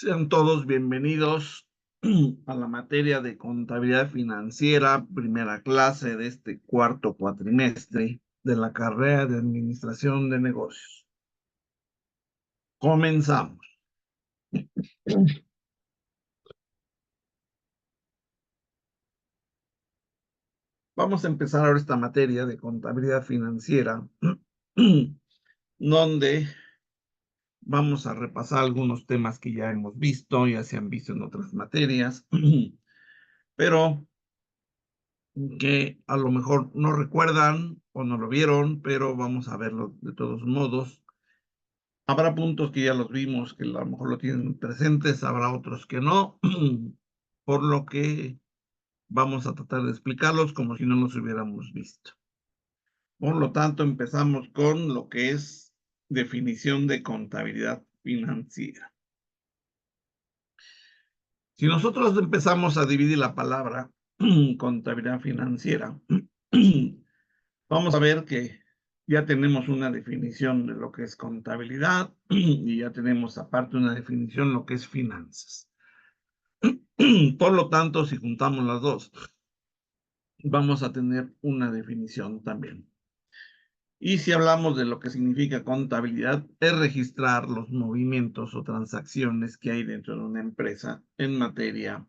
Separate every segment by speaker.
Speaker 1: Sean todos bienvenidos a la materia de contabilidad financiera, primera clase de este cuarto cuatrimestre de la carrera de administración de negocios. Comenzamos. Vamos a empezar ahora esta materia de contabilidad financiera, donde vamos a repasar algunos temas que ya hemos visto, ya se han visto en otras materias, pero que a lo mejor no recuerdan o no lo vieron, pero vamos a verlo de todos modos. Habrá puntos que ya los vimos, que a lo mejor lo tienen presentes, habrá otros que no, por lo que vamos a tratar de explicarlos como si no los hubiéramos visto. Por lo tanto, empezamos con lo que es definición de contabilidad financiera. Si nosotros empezamos a dividir la palabra contabilidad financiera, vamos a ver que ya tenemos una definición de lo que es contabilidad y ya tenemos aparte una definición de lo que es finanzas. Por lo tanto, si juntamos las dos, vamos a tener una definición también. Y si hablamos de lo que significa contabilidad, es registrar los movimientos o transacciones que hay dentro de una empresa en materia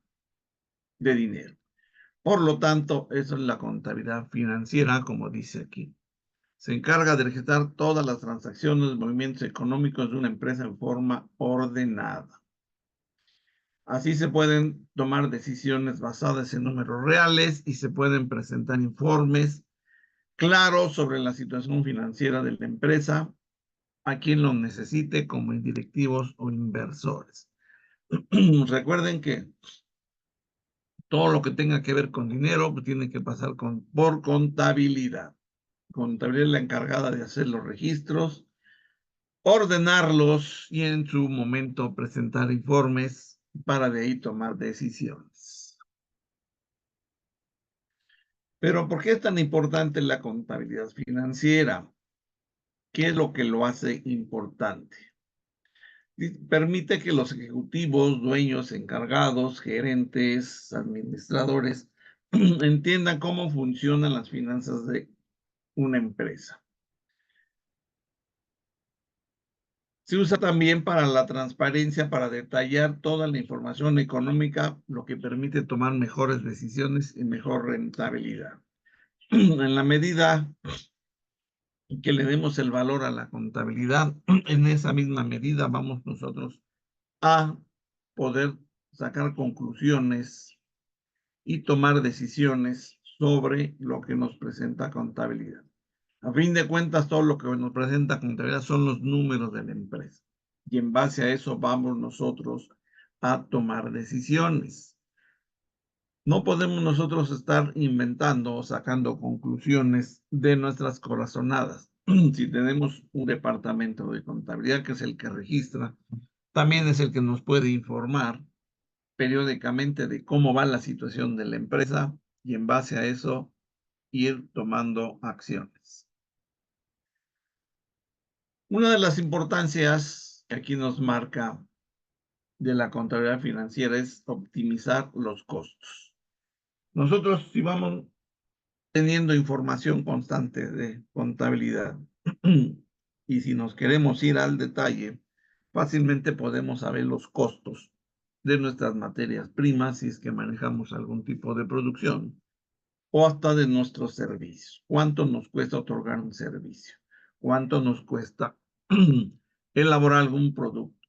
Speaker 1: de dinero. Por lo tanto, eso es la contabilidad financiera, como dice aquí. Se encarga de registrar todas las transacciones, movimientos económicos de una empresa en forma ordenada. Así se pueden tomar decisiones basadas en números reales y se pueden presentar informes claros sobre la situación financiera de la empresa a quien lo necesite, como directivos o inversores. Recuerden que todo lo que tenga que ver con dinero pues, tiene que pasar por contabilidad. Contabilidad es la encargada de hacer los registros, ordenarlos y en su momento presentar informes para de ahí tomar decisiones. Pero ¿por qué es tan importante la contabilidad financiera? ¿Qué es lo que lo hace importante? Permite que los ejecutivos, dueños, encargados, gerentes, administradores entiendan cómo funcionan las finanzas de una empresa. Se usa también para la transparencia, para detallar toda la información económica, lo que permite tomar mejores decisiones y mejor rentabilidad. En la medida que le demos el valor a la contabilidad, en esa misma medida vamos nosotros a poder sacar conclusiones y tomar decisiones sobre lo que nos presenta contabilidad. A fin de cuentas, todo lo que nos presenta contabilidad son los números de la empresa. Y en base a eso vamos nosotros a tomar decisiones. No podemos nosotros estar inventando o sacando conclusiones de nuestras corazonadas. Si tenemos un departamento de contabilidad que es el que registra, también es el que nos puede informar periódicamente de cómo va la situación de la empresa y en base a eso ir tomando acciones. Una de las importancias que aquí nos marca de la contabilidad financiera es optimizar los costos. Nosotros si vamos teniendo información constante de contabilidad y si nos queremos ir al detalle, fácilmente podemos saber los costos de nuestras materias primas si es que manejamos algún tipo de producción o hasta de nuestros servicios. ¿Cuánto nos cuesta otorgar un servicio? ¿Cuánto nos cuesta elaborar algún producto?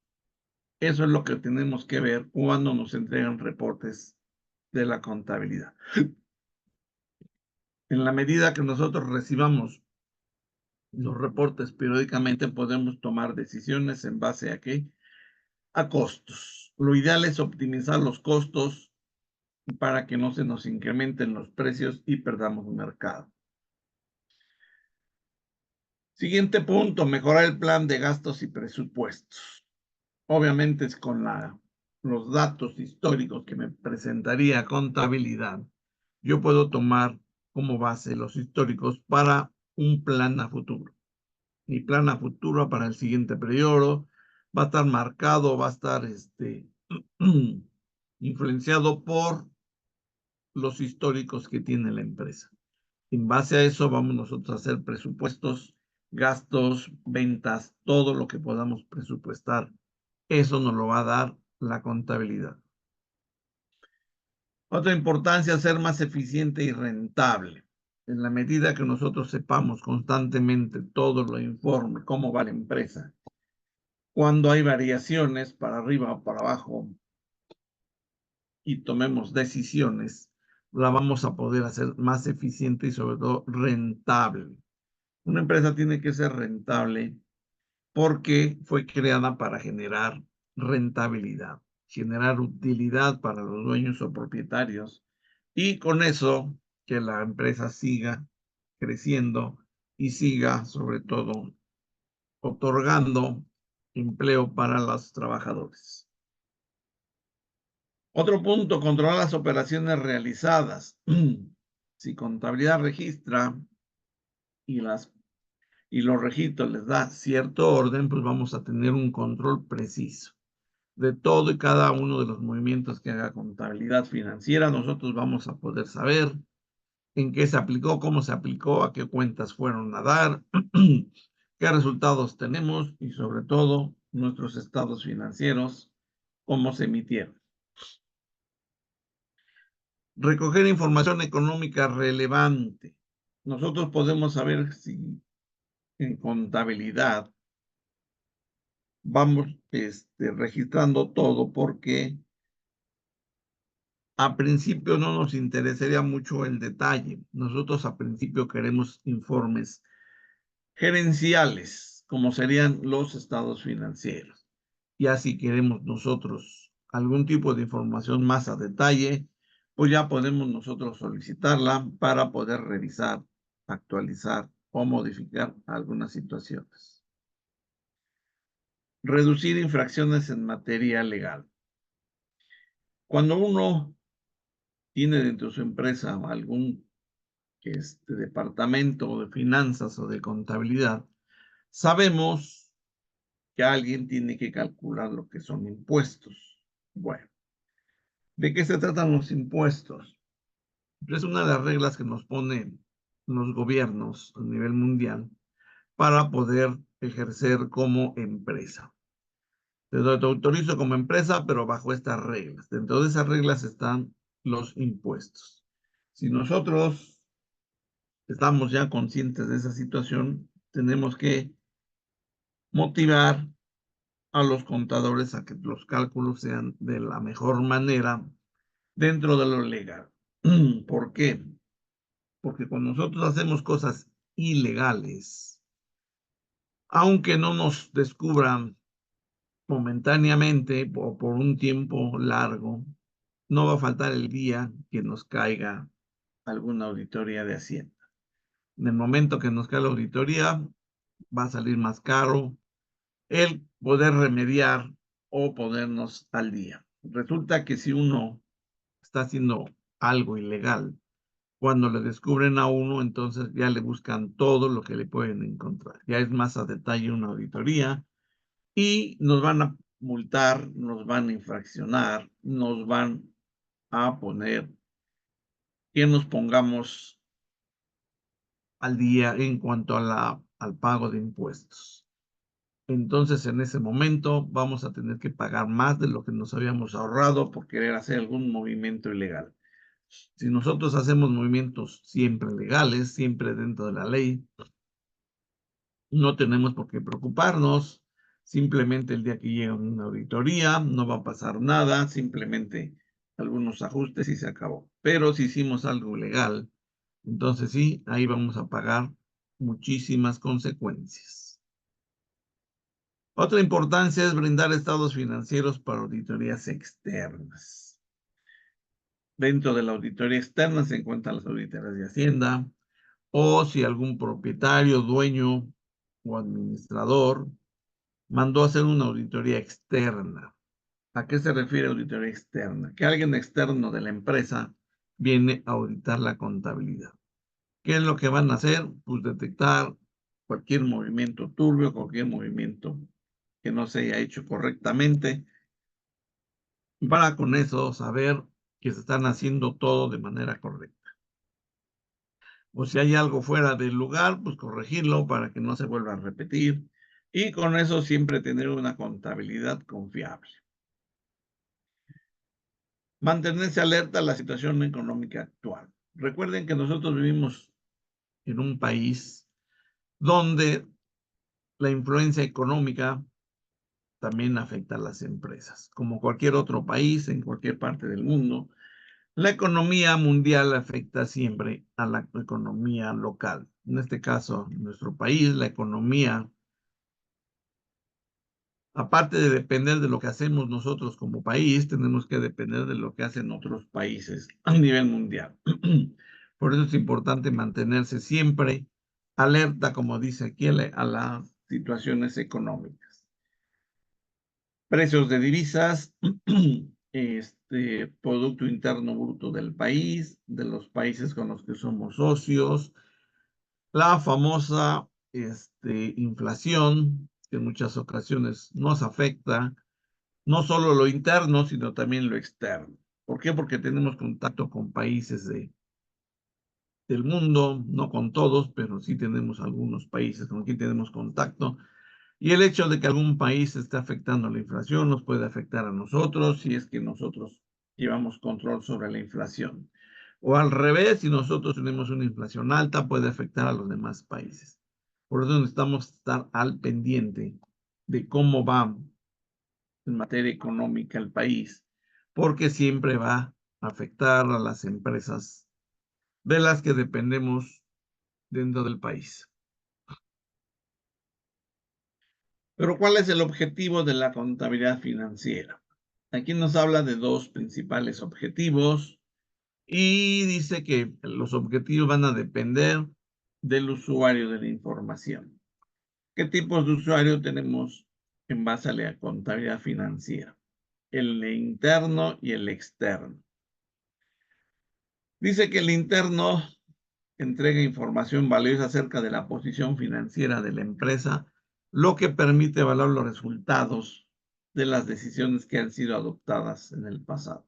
Speaker 1: Eso es lo que tenemos que ver cuando nos entregan reportes de la contabilidad. En la medida que nosotros recibamos los reportes periódicamente, podemos tomar decisiones en base a qué? A costos. Lo ideal es optimizar los costos para que no se nos incrementen los precios y perdamos un mercado. Siguiente punto, mejorar el plan de gastos y presupuestos. Obviamente es con los datos históricos que me presentaría contabilidad. Yo puedo tomar como base los históricos para un plan a futuro. Mi plan a futuro para el siguiente periodo va a estar marcado, va a estar influenciado por los históricos que tiene la empresa. En base a eso vamos nosotros a hacer presupuestos, gastos, ventas, todo lo que podamos presupuestar. Eso nos lo va a dar la contabilidad. Otra importancia, ser más eficiente y rentable. En la medida que nosotros sepamos constantemente todo lo informe, cómo va la empresa, cuando hay variaciones para arriba o para abajo y tomemos decisiones, la vamos a poder hacer más eficiente y sobre todo rentable. Una empresa tiene que ser rentable porque fue creada para generar rentabilidad, generar utilidad para los dueños o propietarios y con eso que la empresa siga creciendo y siga sobre todo otorgando empleo para los trabajadores. Otro punto, controlar las operaciones realizadas. Si contabilidad registra y los registros les da cierto orden, pues vamos a tener un control preciso de todo y cada uno de los movimientos que haga contabilidad financiera. Nosotros vamos a poder saber en qué se aplicó, cómo se aplicó, a qué cuentas fueron a dar, qué resultados tenemos y sobre todo nuestros estados financieros, cómo se emitieron. Recoger información económica relevante. Nosotros podemos saber si en contabilidad vamos registrando todo porque a principio no nos interesaría mucho el detalle. Nosotros a principio queremos informes gerenciales, como serían los estados financieros. Ya si queremos nosotros algún tipo de información más a detalle, pues ya podemos nosotros solicitarla para poder revisar, actualizar o modificar algunas situaciones. Reducir infracciones en materia legal. Cuando uno tiene dentro de su empresa algún departamento de finanzas o de contabilidad, sabemos que alguien tiene que calcular lo que son impuestos. Bueno, ¿de qué se tratan los impuestos? Es una de las reglas que nos ponen los gobiernos a nivel mundial para poder ejercer como empresa. Te autorizo como empresa, pero bajo estas reglas. Dentro de esas reglas están los impuestos. Si nosotros estamos ya conscientes de esa situación, tenemos que motivar a los contadores a que los cálculos sean de la mejor manera dentro de lo legal. ¿Por qué? Porque cuando nosotros hacemos cosas ilegales, aunque no nos descubran momentáneamente o por un tiempo largo, no va a faltar el día que nos caiga alguna auditoría de Hacienda. En el momento que nos caiga la auditoría, va a salir más caro el poder remediar o ponernos al día. Resulta que si uno está haciendo algo ilegal, cuando le descubren a uno, entonces ya le buscan todo lo que le pueden encontrar. Ya es más a detalle una auditoría y nos van a multar, nos van a infraccionar, nos van a poner que nos pongamos al día en cuanto a al pago de impuestos. Entonces, en ese momento vamos a tener que pagar más de lo que nos habíamos ahorrado por querer hacer algún movimiento ilegal. Si nosotros hacemos movimientos siempre legales, siempre dentro de la ley, no tenemos por qué preocuparnos. Simplemente el día que llegue una auditoría, no va a pasar nada, simplemente algunos ajustes y se acabó. Pero si hicimos algo ilegal, entonces sí, ahí vamos a pagar muchísimas consecuencias. Otra importancia es brindar estados financieros para auditorías externas. Dentro de la auditoría externa se encuentran las auditorías de Hacienda, o si algún propietario, dueño o administrador mandó a hacer una auditoría externa. ¿A qué se refiere auditoría externa? Que alguien externo de la empresa viene a auditar la contabilidad. ¿Qué es lo que van a hacer? Pues detectar cualquier movimiento turbio, cualquier movimiento que no se haya hecho correctamente, para con eso saber que se están haciendo todo de manera correcta. O si hay algo fuera del lugar, pues corregirlo para que no se vuelva a repetir. Y con eso siempre tener una contabilidad confiable. Mantenerse alerta a la situación económica actual. Recuerden que nosotros vivimos en un país donde la influencia económica también afecta a las empresas. Como cualquier otro país, en cualquier parte del mundo, la economía mundial afecta siempre a la economía local. En este caso, en nuestro país, la economía, aparte de depender de lo que hacemos nosotros como país, tenemos que depender de lo que hacen otros países a nivel mundial. Por eso es importante mantenerse siempre alerta, como dice aquí, a las situaciones económicas. Precios de divisas, Producto Interno Bruto del país, de los países con los que somos socios, la famosa inflación, que en muchas ocasiones nos afecta, no solo lo interno, sino también lo externo. ¿Por qué? Porque tenemos contacto con países del mundo, no con todos, pero sí tenemos algunos países con quien tenemos contacto. Y el hecho de que algún país esté afectando la inflación nos puede afectar a nosotros si es que nosotros llevamos control sobre la inflación. O al revés, si nosotros tenemos una inflación alta, puede afectar a los demás países. Por eso necesitamos estar al pendiente de cómo va en materia económica el país, porque siempre va a afectar a las empresas de las que dependemos dentro del país. Pero ¿cuál es el objetivo de la contabilidad financiera? Aquí nos habla de dos principales objetivos y dice que los objetivos van a depender del usuario de la información. ¿Qué tipos de usuario tenemos en base a la contabilidad financiera? El interno y el externo. Dice que el interno entrega información valiosa acerca de la posición financiera de la empresa, lo que permite evaluar los resultados de las decisiones que han sido adoptadas en el pasado,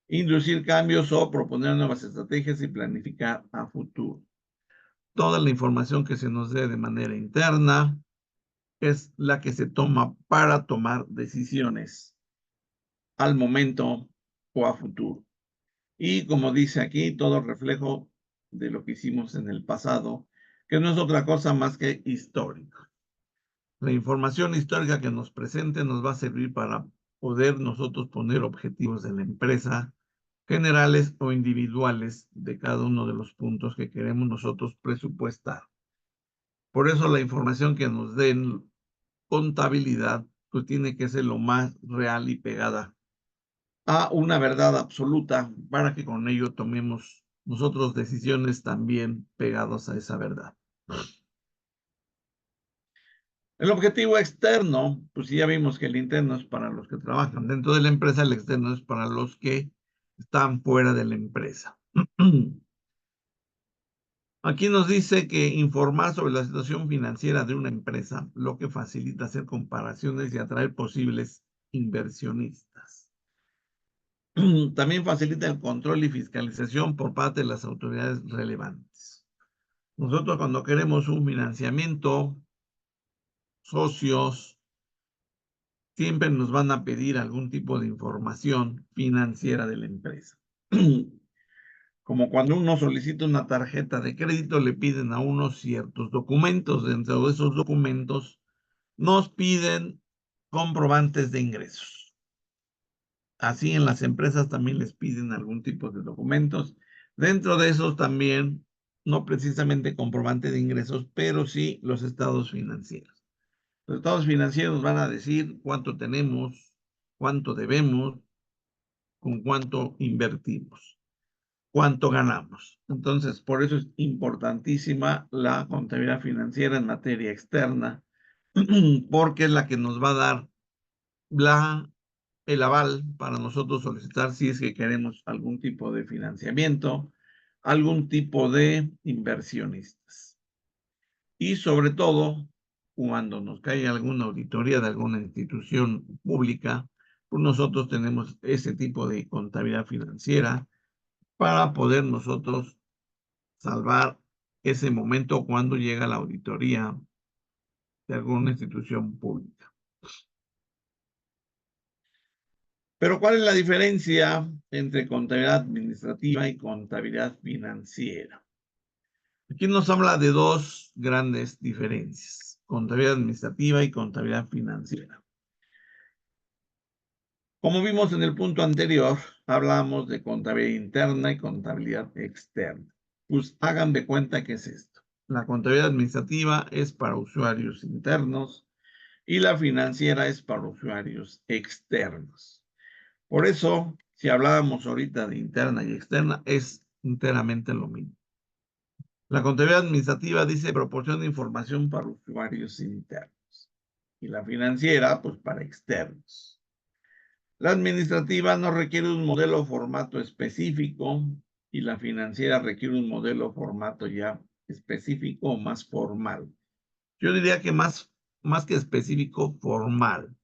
Speaker 1: inducir cambios o proponer nuevas estrategias y planificar a futuro. Toda la información que se nos dé de manera interna es la que se toma para tomar decisiones al momento o a futuro. Y como dice aquí, todo reflejo de lo que hicimos en el pasado, que no es otra cosa más que histórico. La información histórica que nos presente nos va a servir para poder nosotros poner objetivos de la empresa, generales o individuales, de cada uno de los puntos que queremos nosotros presupuestar. Por eso la información que nos den contabilidad, pues tiene que ser lo más real y pegada a una verdad absoluta para que con ello tomemos nosotros decisiones también pegados a esa verdad. El objetivo externo, pues ya vimos que el interno es para los que trabajan dentro de la empresa, el externo es para los que están fuera de la empresa. Aquí nos dice que informar sobre la situación financiera de una empresa, lo que facilita hacer comparaciones y atraer posibles inversionistas. También facilita el control y fiscalización por parte de las autoridades relevantes. Nosotros cuando queremos un financiamiento, socios, siempre nos van a pedir algún tipo de información financiera de la empresa. Como cuando uno solicita una tarjeta de crédito, le piden a uno ciertos documentos. Dentro de esos documentos nos piden comprobantes de ingresos. Así en las empresas también les piden algún tipo de documentos. Dentro de esos también, no precisamente comprobante de ingresos, pero sí los estados financieros. Los estados financieros van a decir cuánto tenemos, cuánto debemos, con cuánto invertimos, cuánto ganamos. Entonces, por eso es importantísima la contabilidad financiera en materia externa, porque es la que nos va a dar el aval para nosotros solicitar si es que queremos algún tipo de financiamiento, algún tipo de inversionistas. Y sobre todo, cuando nos cae alguna auditoría de alguna institución pública, pues nosotros tenemos ese tipo de contabilidad financiera para poder nosotros salvar ese momento cuando llega la auditoría de alguna institución pública. Pero ¿cuál es la diferencia entre contabilidad administrativa y contabilidad financiera? Aquí nos habla de dos grandes diferencias, contabilidad administrativa y contabilidad financiera. Como vimos en el punto anterior, hablamos de contabilidad interna y contabilidad externa. Pues hagan de cuenta que es esto. La contabilidad administrativa es para usuarios internos y la financiera es para usuarios externos. Por eso, si hablábamos ahorita de interna y externa, es enteramente lo mismo. La contabilidad administrativa dice proporciona información para usuarios internos y la financiera, pues para externos. La administrativa no requiere un modelo o formato específico y la financiera requiere un modelo o formato ya específico o más formal. Yo diría que más que específico, formal.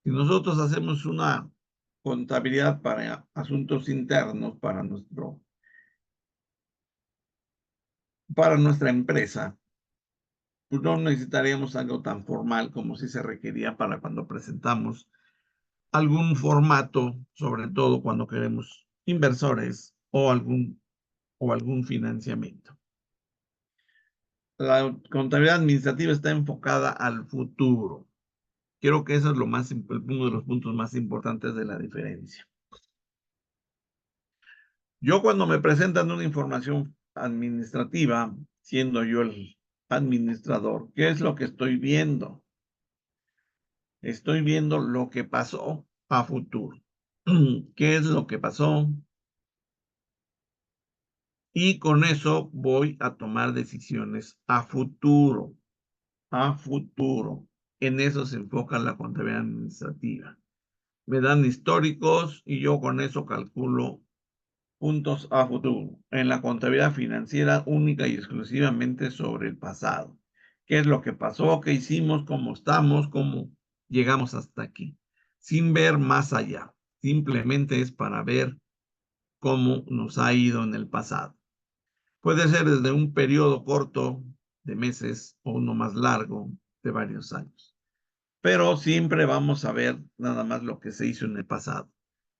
Speaker 1: Si nosotros hacemos una contabilidad para asuntos internos para nuestra empresa, pues no necesitaríamos algo tan formal como si se requería para cuando presentamos algún formato, sobre todo cuando queremos inversores o algún financiamiento. La contabilidad administrativa está enfocada al futuro. Creo que eso es uno de los puntos más importantes de la diferencia. Yo cuando me presentan una información administrativa, siendo yo el administrador, ¿qué es lo que estoy viendo? Estoy viendo lo que pasó a futuro. ¿Qué es lo que pasó? Y con eso voy a tomar decisiones a futuro. A futuro. En eso se enfoca la contabilidad administrativa. Me dan históricos y yo con eso calculo puntos a futuro. En la contabilidad financiera única y exclusivamente sobre el pasado. ¿Qué es lo que pasó? ¿Qué hicimos? ¿Cómo estamos? ¿Cómo llegamos hasta aquí? Sin ver más allá. Simplemente es para ver cómo nos ha ido en el pasado. Puede ser desde un periodo corto de meses o uno más largo de varios años. Pero siempre vamos a ver nada más lo que se hizo en el pasado.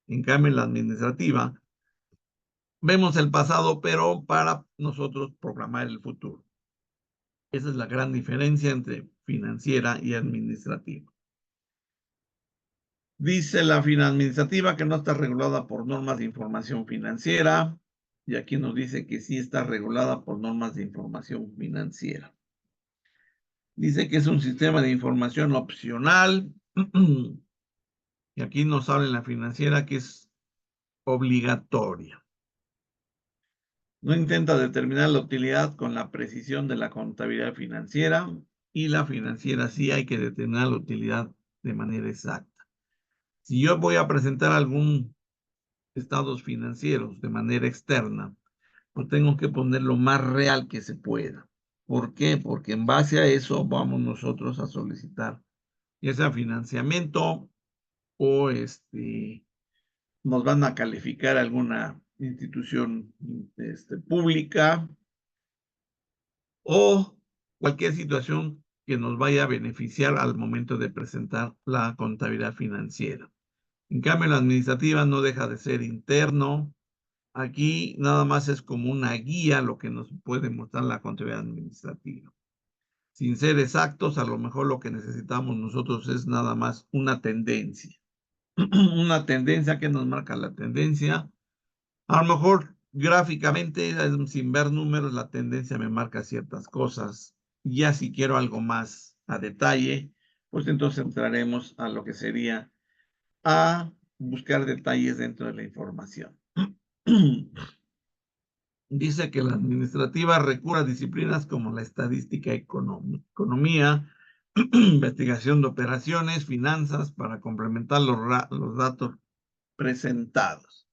Speaker 1: En cambio, en la administrativa, vemos el pasado, pero para nosotros programar el futuro. Esa es la gran diferencia entre financiera y administrativa. Dice la administrativa que no está regulada por normas de información financiera y aquí nos dice que sí está regulada por normas de información financiera. Dice que es un sistema de información opcional y aquí nos habla en la financiera que es obligatoria. No intenta determinar la utilidad con la precisión de la contabilidad financiera y la financiera sí hay que determinar la utilidad de manera exacta. Si yo voy a presentar algún estados financieros de manera externa, pues tengo que poner lo más real que se pueda. ¿Por qué? Porque en base a eso vamos nosotros a solicitar ya sea financiamiento o nos van a calificar alguna institución pública o cualquier situación que nos vaya a beneficiar al momento de presentar la contabilidad financiera. En cambio, la administrativa no deja de ser interno. Aquí nada más es como una guía lo que nos puede mostrar la contabilidad administrativa. Sin ser exactos, a lo mejor lo que necesitamos nosotros es nada más una tendencia. Una tendencia que nos marca la tendencia. A lo mejor gráficamente, sin ver números, la tendencia me marca ciertas cosas. Ya si quiero algo más a detalle, pues entonces entraremos a lo que sería a buscar detalles dentro de la información. Dice que la administrativa recurre a disciplinas como la estadística, economía, investigación de operaciones, finanzas, para complementar los datos presentados.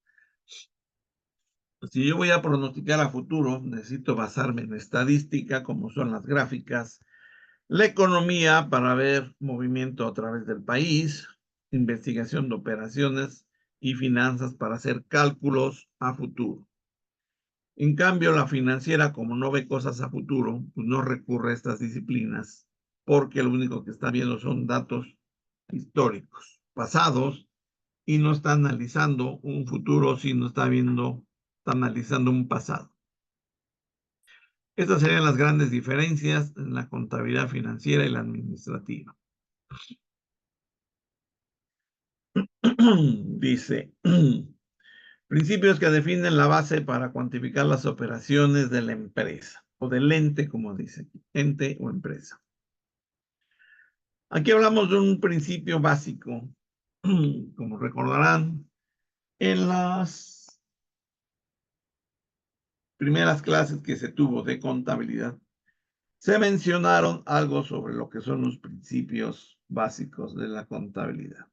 Speaker 1: Si yo voy a pronosticar a futuro, necesito basarme en estadística, como son las gráficas, la economía para ver movimiento a través del país, investigación de operaciones y finanzas para hacer cálculos a futuro. En cambio, la financiera, como no ve cosas a futuro, pues no recurre a estas disciplinas, porque lo único que está viendo son datos históricos, pasados, y no está analizando un futuro, sino está analizando un pasado. Estas serían las grandes diferencias en la contabilidad financiera y la administrativa. Dice, principios que definen la base para cuantificar las operaciones de la empresa o del ente, como dice, ente o empresa. Aquí hablamos de un principio básico, como recordarán, en las primeras clases que se tuvo de contabilidad, se mencionaron algo sobre lo que son los principios básicos de la contabilidad.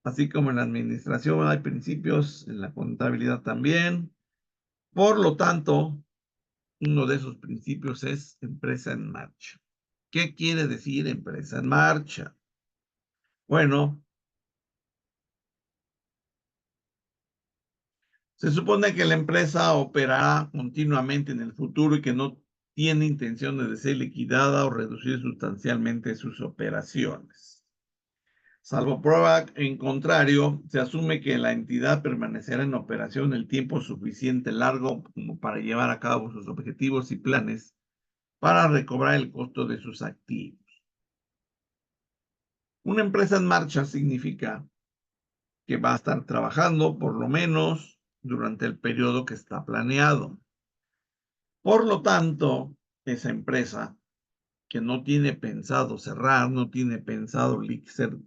Speaker 1: Así como en la administración hay principios, en la contabilidad también. Por lo tanto, uno de esos principios es empresa en marcha. ¿Qué quiere decir empresa en marcha? Bueno, se supone que la empresa operará continuamente en el futuro y que no tiene intenciones de ser liquidada o reducir sustancialmente sus operaciones. Salvo prueba en contrario, se asume que la entidad permanecerá en operación el tiempo suficiente largo como para llevar a cabo sus objetivos y planes para recobrar el costo de sus activos. Una empresa en marcha significa que va a estar trabajando por lo menos durante el periodo que está planeado. Por lo tanto, esa empresa que no tiene pensado cerrar, no tiene pensado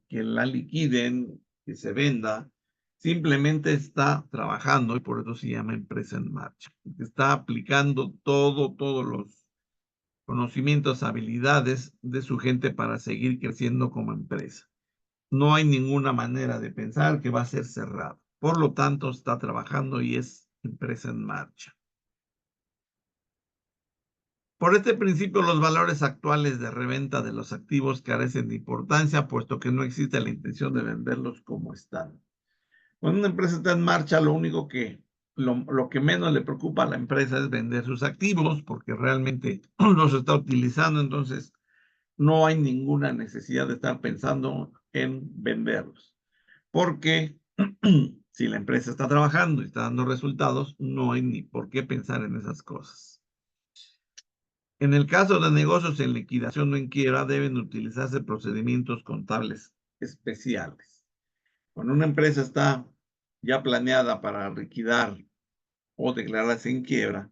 Speaker 1: que la liquiden, que se venda, simplemente está trabajando y por eso se llama empresa en marcha. Está aplicando todos los conocimientos, habilidades de su gente para seguir creciendo como empresa. No hay ninguna manera de pensar que va a ser cerrado. Por lo tanto, está trabajando y es empresa en marcha. Por este principio, los valores actuales de reventa de los activos carecen de importancia, puesto que no existe la intención de venderlos como están. Cuando una empresa está en marcha, lo que menos le preocupa a la empresa es vender sus activos, porque realmente los está utilizando, entonces no hay ninguna necesidad de estar pensando en venderlos. Porque si la empresa está trabajando y está dando resultados, no hay ni por qué pensar en esas cosas. En el caso de negocios en liquidación o en quiebra, deben utilizarse procedimientos contables especiales. Cuando una empresa está ya planeada para liquidar o declararse en quiebra,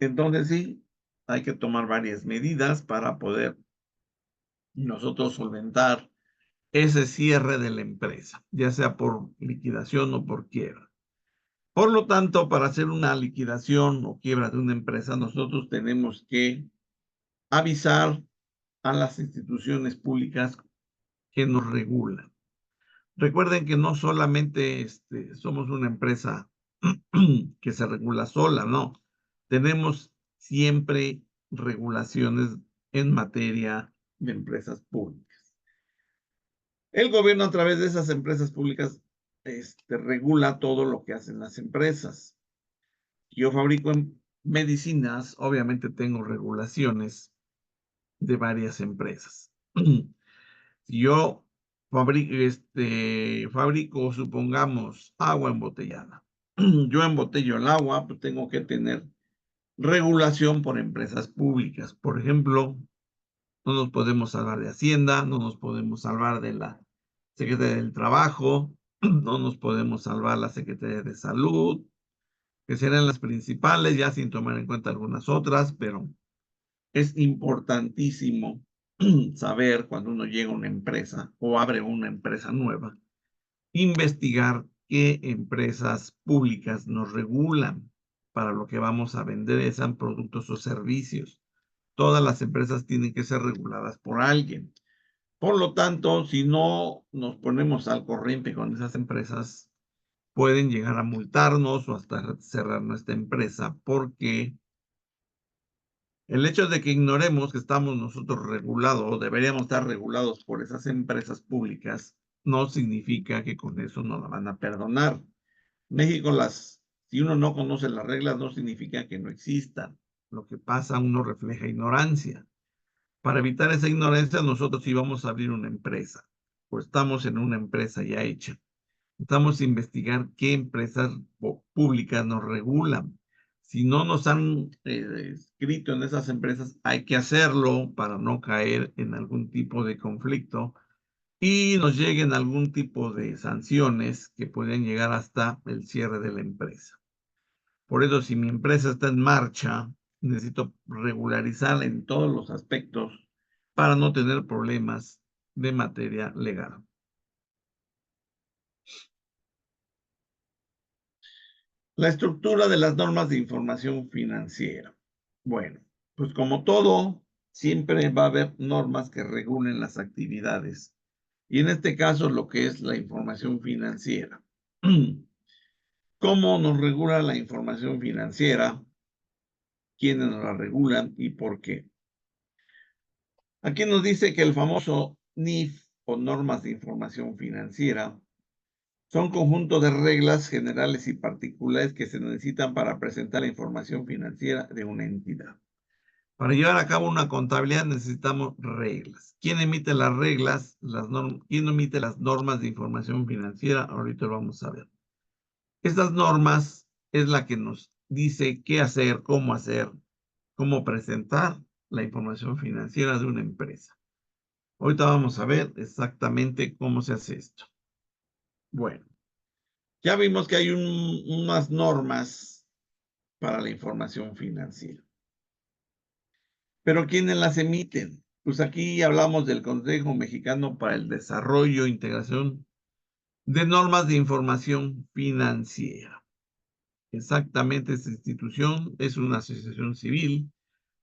Speaker 1: entonces sí, hay que tomar varias medidas para poder nosotros solventar ese cierre de la empresa, ya sea por liquidación o por quiebra. Por lo tanto, para hacer una liquidación o quiebra de una empresa, nosotros tenemos que avisar a las instituciones públicas que nos regulan. Recuerden que no solamente somos una empresa que se regula sola, no. Tenemos siempre regulaciones en materia de empresas públicas. El gobierno a través de esas empresas públicas regula todo lo que hacen las empresas. Yo fabrico medicinas, obviamente tengo regulaciones de varias empresas. Si yo fabrico, supongamos, agua embotellada. Yo embotello el agua, pues tengo que tener regulación por empresas públicas. Por ejemplo, no nos podemos salvar de Hacienda, no nos podemos salvar de la Secretaría del Trabajo, no nos podemos salvar la Secretaría de Salud, que serán las principales, ya sin tomar en cuenta algunas otras, pero es importantísimo saber cuando uno llega a una empresa o abre una empresa nueva, investigar qué empresas públicas nos regulan para lo que vamos a vender, sean productos o servicios. Todas las empresas tienen que ser reguladas por alguien. Por lo tanto, si no nos ponemos al corriente con esas empresas, pueden llegar a multarnos o hasta cerrar nuestra empresa porque El hecho de que ignoremos que estamos nosotros regulados o deberíamos estar regulados por esas empresas públicas no significa que con eso nos la van a perdonar. México, si uno no conoce las reglas, no significa que no existan. Lo que pasa, uno refleja ignorancia. Para evitar esa ignorancia, nosotros íbamos a abrir una empresa, o estamos en una empresa ya hecha. Estamos a investigar qué empresas públicas nos regulan. Si no nos han escrito en esas empresas, hay que hacerlo para no caer en algún tipo de conflicto y nos lleguen algún tipo de sanciones que pueden llegar hasta el cierre de la empresa. Por eso, si mi empresa está en marcha, necesito regularizarla en todos los aspectos para no tener problemas de materia legal. La estructura de las normas de información financiera. Bueno, pues como todo, siempre va a haber normas que regulen las actividades. Y en este caso, lo que es la información financiera. ¿Cómo nos regula la información financiera? ¿Quiénes nos la regulan y por qué? Aquí nos dice que el famoso NIF o normas de información financiera son conjuntos de reglas generales y particulares que se necesitan para presentar la información financiera de una entidad. Para llevar a cabo una contabilidad necesitamos reglas. ¿Quién emite las reglas? ¿Quién emite las normas de información financiera? Ahorita lo vamos a ver. Estas normas es la que nos dice qué hacer, cómo presentar la información financiera de una empresa. Ahorita vamos a ver exactamente cómo se hace esto. Bueno, ya vimos que hay unas normas para la información financiera. ¿Pero quiénes las emiten? Pues aquí hablamos del Consejo Mexicano para el Desarrollo e Integración de Normas de Información Financiera. Exactamente, esta institución es una asociación civil,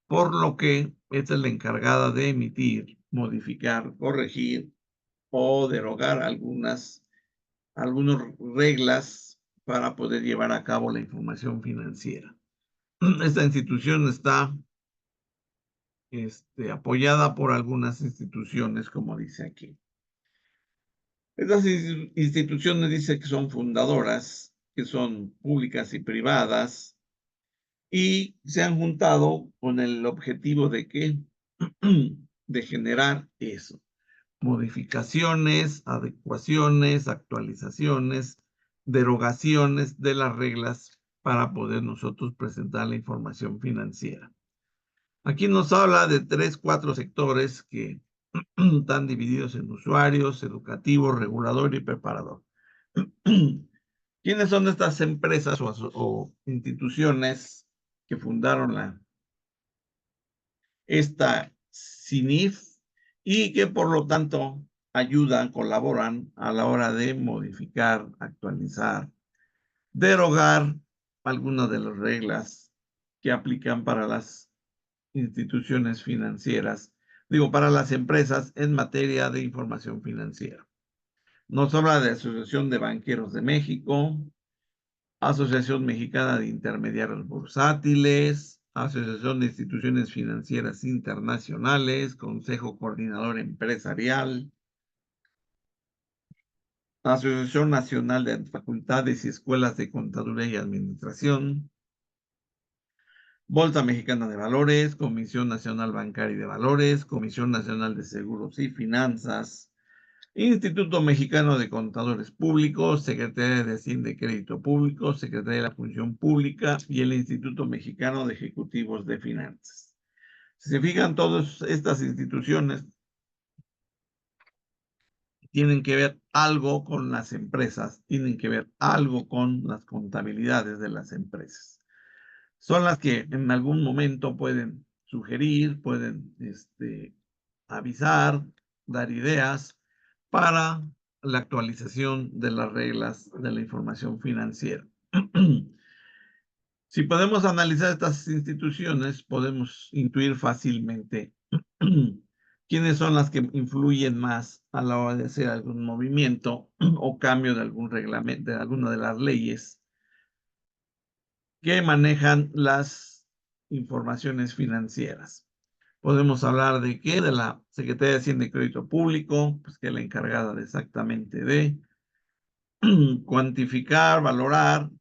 Speaker 1: por lo que esta es la encargada de emitir, modificar, corregir o derogar algunas reglas para poder llevar a cabo la información financiera. Esta institución está apoyada por algunas instituciones, como dice aquí. Estas instituciones dice que son fundadoras, que son públicas y privadas, y se han juntado con el objetivo de que de generar eso, modificaciones, adecuaciones, actualizaciones, derogaciones de las reglas para poder nosotros presentar la información financiera. Aquí nos habla de 4 sectores que están divididos en usuarios, educativo, regulador y preparador. ¿Quiénes son estas empresas o instituciones que fundaron esta CINIF y que por lo tanto ayudan, colaboran a la hora de modificar, actualizar, derogar algunas de las reglas que aplican para las instituciones financieras, para las empresas en materia de información financiera? Nos habla de Asociación de Banqueros de México, Asociación Mexicana de Intermediarios Bursátiles, Asociación de Instituciones Financieras Internacionales, Consejo Coordinador Empresarial, Asociación Nacional de Facultades y Escuelas de Contaduría y Administración, Bolsa Mexicana de Valores, Comisión Nacional Bancaria y de Valores, Comisión Nacional de Seguros y Finanzas, Instituto Mexicano de Contadores Públicos, Secretaría de Hacienda y Crédito Público, Secretaría de la Función Pública y el Instituto Mexicano de Ejecutivos de Finanzas. Si se fijan, todas estas instituciones tienen que ver algo con las empresas, tienen que ver algo con las contabilidades de las empresas. Son las que en algún momento pueden sugerir, pueden avisar, dar ideas para la actualización de las reglas de la información financiera. Si podemos analizar estas instituciones, podemos intuir fácilmente quiénes son las que influyen más a la hora de hacer algún movimiento o cambio de algún reglamento, de alguna de las leyes que manejan las informaciones financieras. Podemos hablar de qué, de la Secretaría de Hacienda y Crédito Público, pues que es la encargada de exactamente de cuantificar, valorar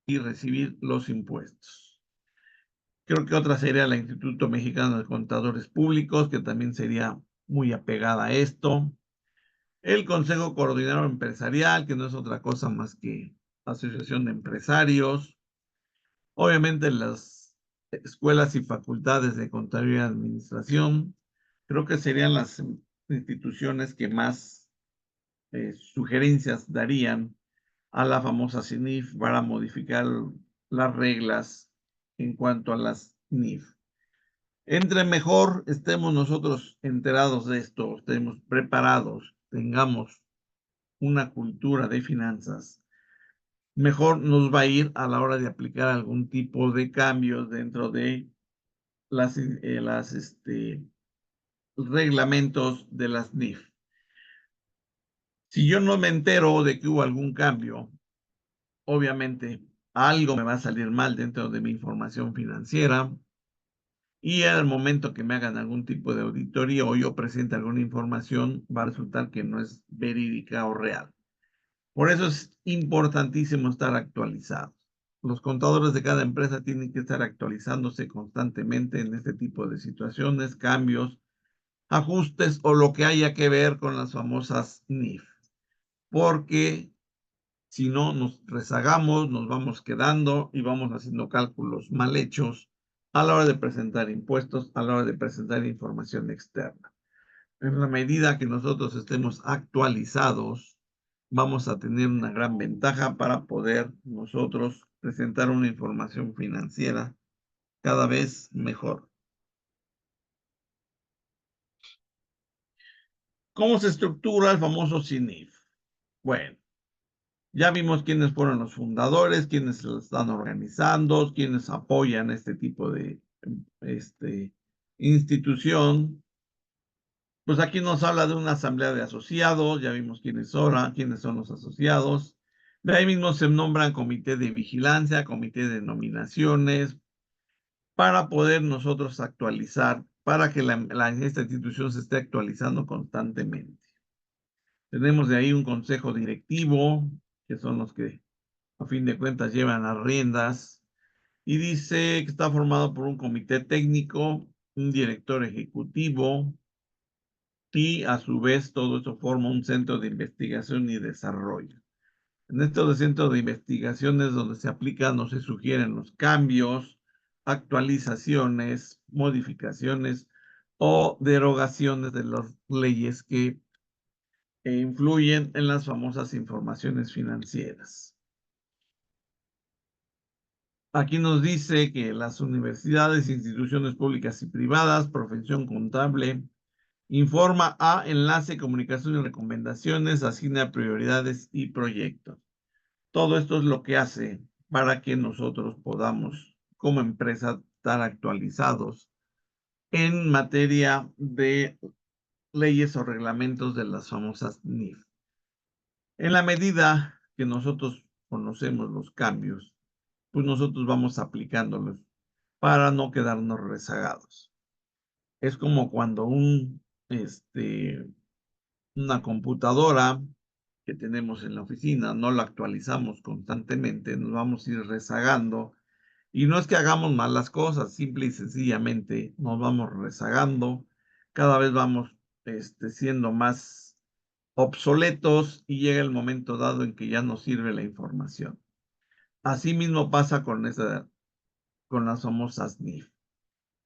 Speaker 1: y recibir los impuestos. Creo que otra sería el Instituto Mexicano de Contadores Públicos, que también sería muy apegada a esto. El Consejo Coordinador Empresarial, que no es otra cosa más que asociación de empresarios. Obviamente las escuelas y facultades de Contabilidad y Administración, creo que serían las instituciones que más sugerencias darían a la famosa CINIF para modificar las reglas en cuanto a las NIF. Entre mejor estemos nosotros enterados de esto, estemos preparados, tengamos una cultura de finanzas, mejor nos va a ir a la hora de aplicar algún tipo de cambios dentro de las reglamentos de las NIF. Si yo no me entero de que hubo algún cambio, obviamente algo me va a salir mal dentro de mi información financiera y al momento que me hagan algún tipo de auditoría o yo presente alguna información, va a resultar que no es verídica o real. Por eso es importantísimo estar actualizados. Los contadores de cada empresa tienen que estar actualizándose constantemente en este tipo de situaciones, cambios, ajustes o lo que haya que ver con las famosas NIF. Porque si no, nos rezagamos, nos vamos quedando y vamos haciendo cálculos mal hechos a la hora de presentar impuestos, a la hora de presentar información externa. En la medida que nosotros estemos actualizados, vamos a tener una gran ventaja para poder nosotros presentar una información financiera cada vez mejor. ¿Cómo se estructura el famoso CINIF? Bueno, ya vimos quiénes fueron los fundadores, quiénes lo están organizando, quiénes apoyan este tipo de institución. Pues aquí nos habla de una asamblea de asociados, ya vimos quiénes son los asociados. De ahí mismo se nombran comité de vigilancia, comité de nominaciones, para poder nosotros actualizar, para que esta institución se esté actualizando constantemente. Tenemos de ahí un consejo directivo, que son los que a fin de cuentas llevan las riendas, y dice que está formado por un comité técnico, un director ejecutivo, y a su vez todo eso forma un centro de investigación y desarrollo. En estos centros de investigación es donde se aplican o se sugieren los cambios, actualizaciones, modificaciones o derogaciones de las leyes que influyen en las famosas informaciones financieras. Aquí nos dice que las universidades, instituciones públicas y privadas, profesión contable, informa a enlace, comunicación y recomendaciones, asigna prioridades y proyectos. Todo esto es lo que hace para que nosotros podamos, como empresa, estar actualizados en materia de leyes o reglamentos de las famosas NIF. En la medida que nosotros conocemos los cambios, pues nosotros vamos aplicándolos para no quedarnos rezagados. Es como cuando una computadora que tenemos en la oficina no la actualizamos constantemente, nos vamos a ir rezagando. Y no es que hagamos mal las cosas, simple y sencillamente nos vamos rezagando, cada vez vamos siendo más obsoletos y llega el momento dado en que ya no sirve la información. Así mismo pasa con las famosas NIF.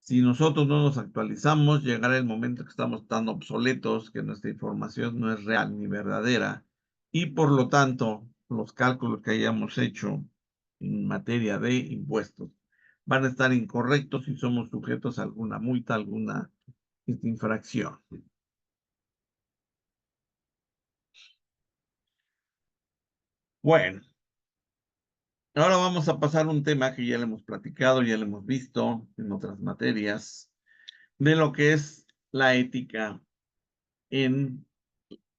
Speaker 1: Si nosotros no nos actualizamos, llegará el momento que estamos tan obsoletos que nuestra información no es real ni verdadera y por lo tanto los cálculos que hayamos hecho en materia de impuestos van a estar incorrectos y somos sujetos a alguna multa, alguna infracción. Bueno, ahora vamos a pasar a un tema que ya le hemos platicado, ya le hemos visto en otras materias, de lo que es la ética en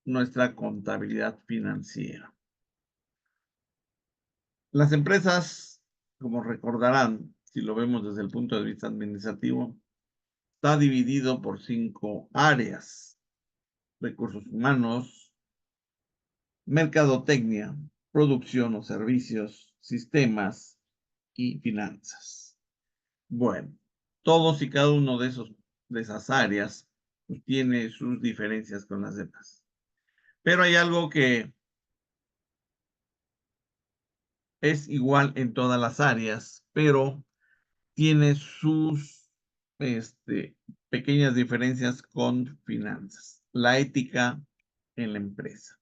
Speaker 1: nuestra contabilidad financiera. Las empresas, como recordarán, si lo vemos desde el punto de vista administrativo, está dividido por 5 áreas: recursos humanos, mercadotecnia, producción o servicios, sistemas y finanzas. Bueno, todos y cada uno de esas áreas pues, tiene sus diferencias con las demás. Pero hay algo que es igual en todas las áreas, pero tiene sus pequeñas diferencias con finanzas. La ética en la empresa.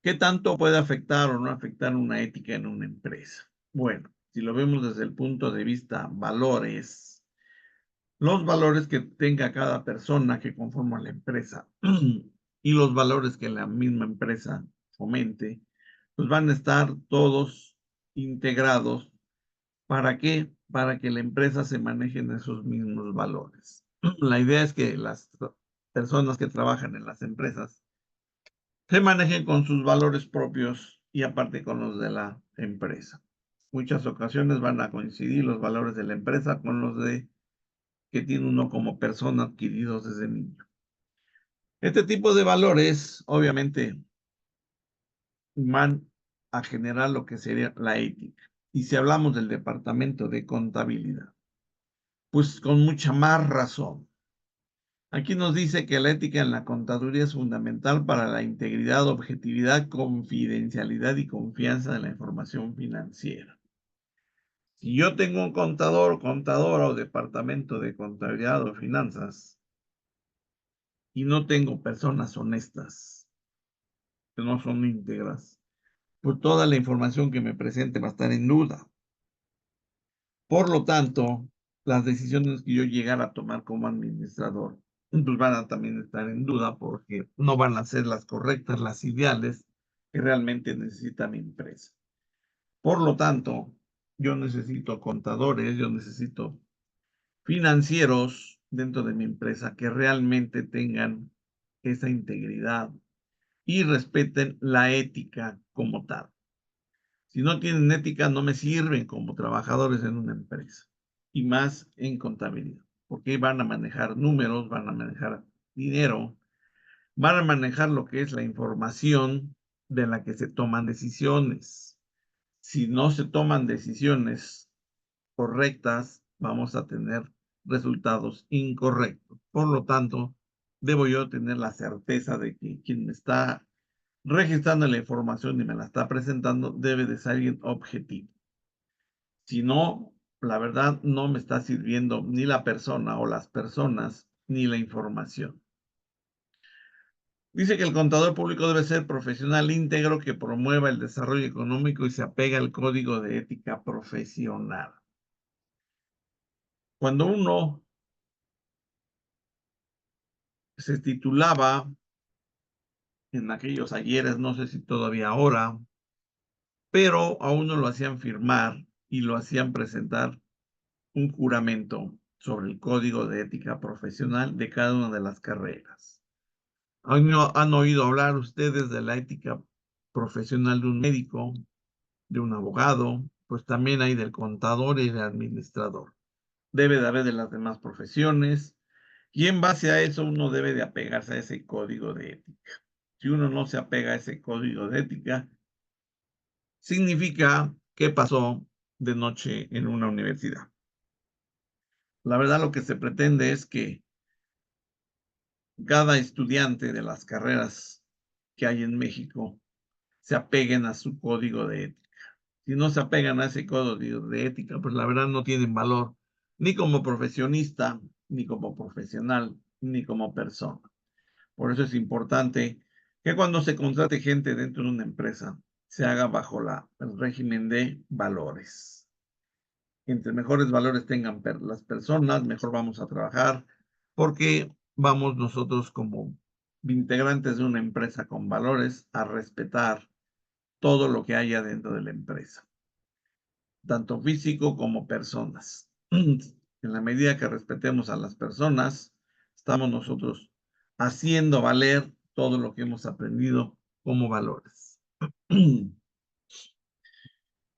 Speaker 1: ¿Qué tanto puede afectar o no afectar una ética en una empresa? Bueno, si lo vemos desde el punto de vista valores, los valores que tenga cada persona que conforma la empresa y los valores que la misma empresa fomente, pues van a estar todos integrados. ¿Para qué? Para que la empresa se maneje en esos mismos valores. La idea es que las personas que trabajan en las empresas se manejen con sus valores propios y aparte con los de la empresa. Muchas ocasiones van a coincidir los valores de la empresa con los de que tiene uno como persona adquiridos desde niño. Este tipo de valores, obviamente, van a generar lo que sería la ética. Y si hablamos del departamento de contabilidad, pues con mucha más razón. Aquí nos dice que la ética en la contaduría es fundamental para la integridad, objetividad, confidencialidad y confianza de la información financiera. Si yo tengo un contador, contadora o departamento de contabilidad o finanzas y no tengo personas honestas, que no son íntegras, pues toda la información que me presente va a estar en duda. Por lo tanto, las decisiones que yo llegara a tomar como administrador, pues van a también estar en duda porque no van a ser las correctas, las ideales que realmente necesita mi empresa. Por lo tanto, yo necesito contadores, yo necesito financieros dentro de mi empresa que realmente tengan esa integridad y respeten la ética como tal. Si no tienen ética, no me sirven como trabajadores en una empresa y más en contabilidad, porque van a manejar números, van a manejar dinero, van a manejar lo que es la información de la que se toman decisiones. Si no se toman decisiones correctas, vamos a tener resultados incorrectos. Por lo tanto, debo yo tener la certeza de que quien me está registrando la información y me la está presentando debe de ser alguien objetivo. Si no, la verdad no me está sirviendo ni la persona o las personas ni la información. Dice que el contador público debe ser profesional íntegro que promueva el desarrollo económico y se apega al código de ética profesional. Cuando uno se titulaba en aquellos ayeres, no sé si todavía ahora, pero a uno lo hacían firmar y lo hacían presentar un juramento sobre el código de ética profesional de cada una de las carreras. ¿Han oído hablar ustedes de la ética profesional de un médico, de un abogado? Pues también hay del contador y del administrador. Debe de haber de las demás profesiones y en base a eso uno debe de apegarse a ese código de ética. Si uno no se apega a ese código de ética, significa que pasó de noche en una universidad. La verdad lo que se pretende es que cada estudiante de las carreras que hay en México se apeguen a su código de ética. Si no se apegan a ese código de ética, pues la verdad no tienen valor ni como profesionista, ni como profesional, ni como persona. Por eso es importante que cuando se contrate gente dentro de una empresa, se haga bajo el régimen de valores. Entre mejores valores tengan las personas, mejor vamos a trabajar, porque vamos nosotros como integrantes de una empresa con valores a respetar todo lo que haya dentro de la empresa, tanto físico como personas. En la medida que respetemos a las personas, estamos nosotros haciendo valer todo lo que hemos aprendido como valores.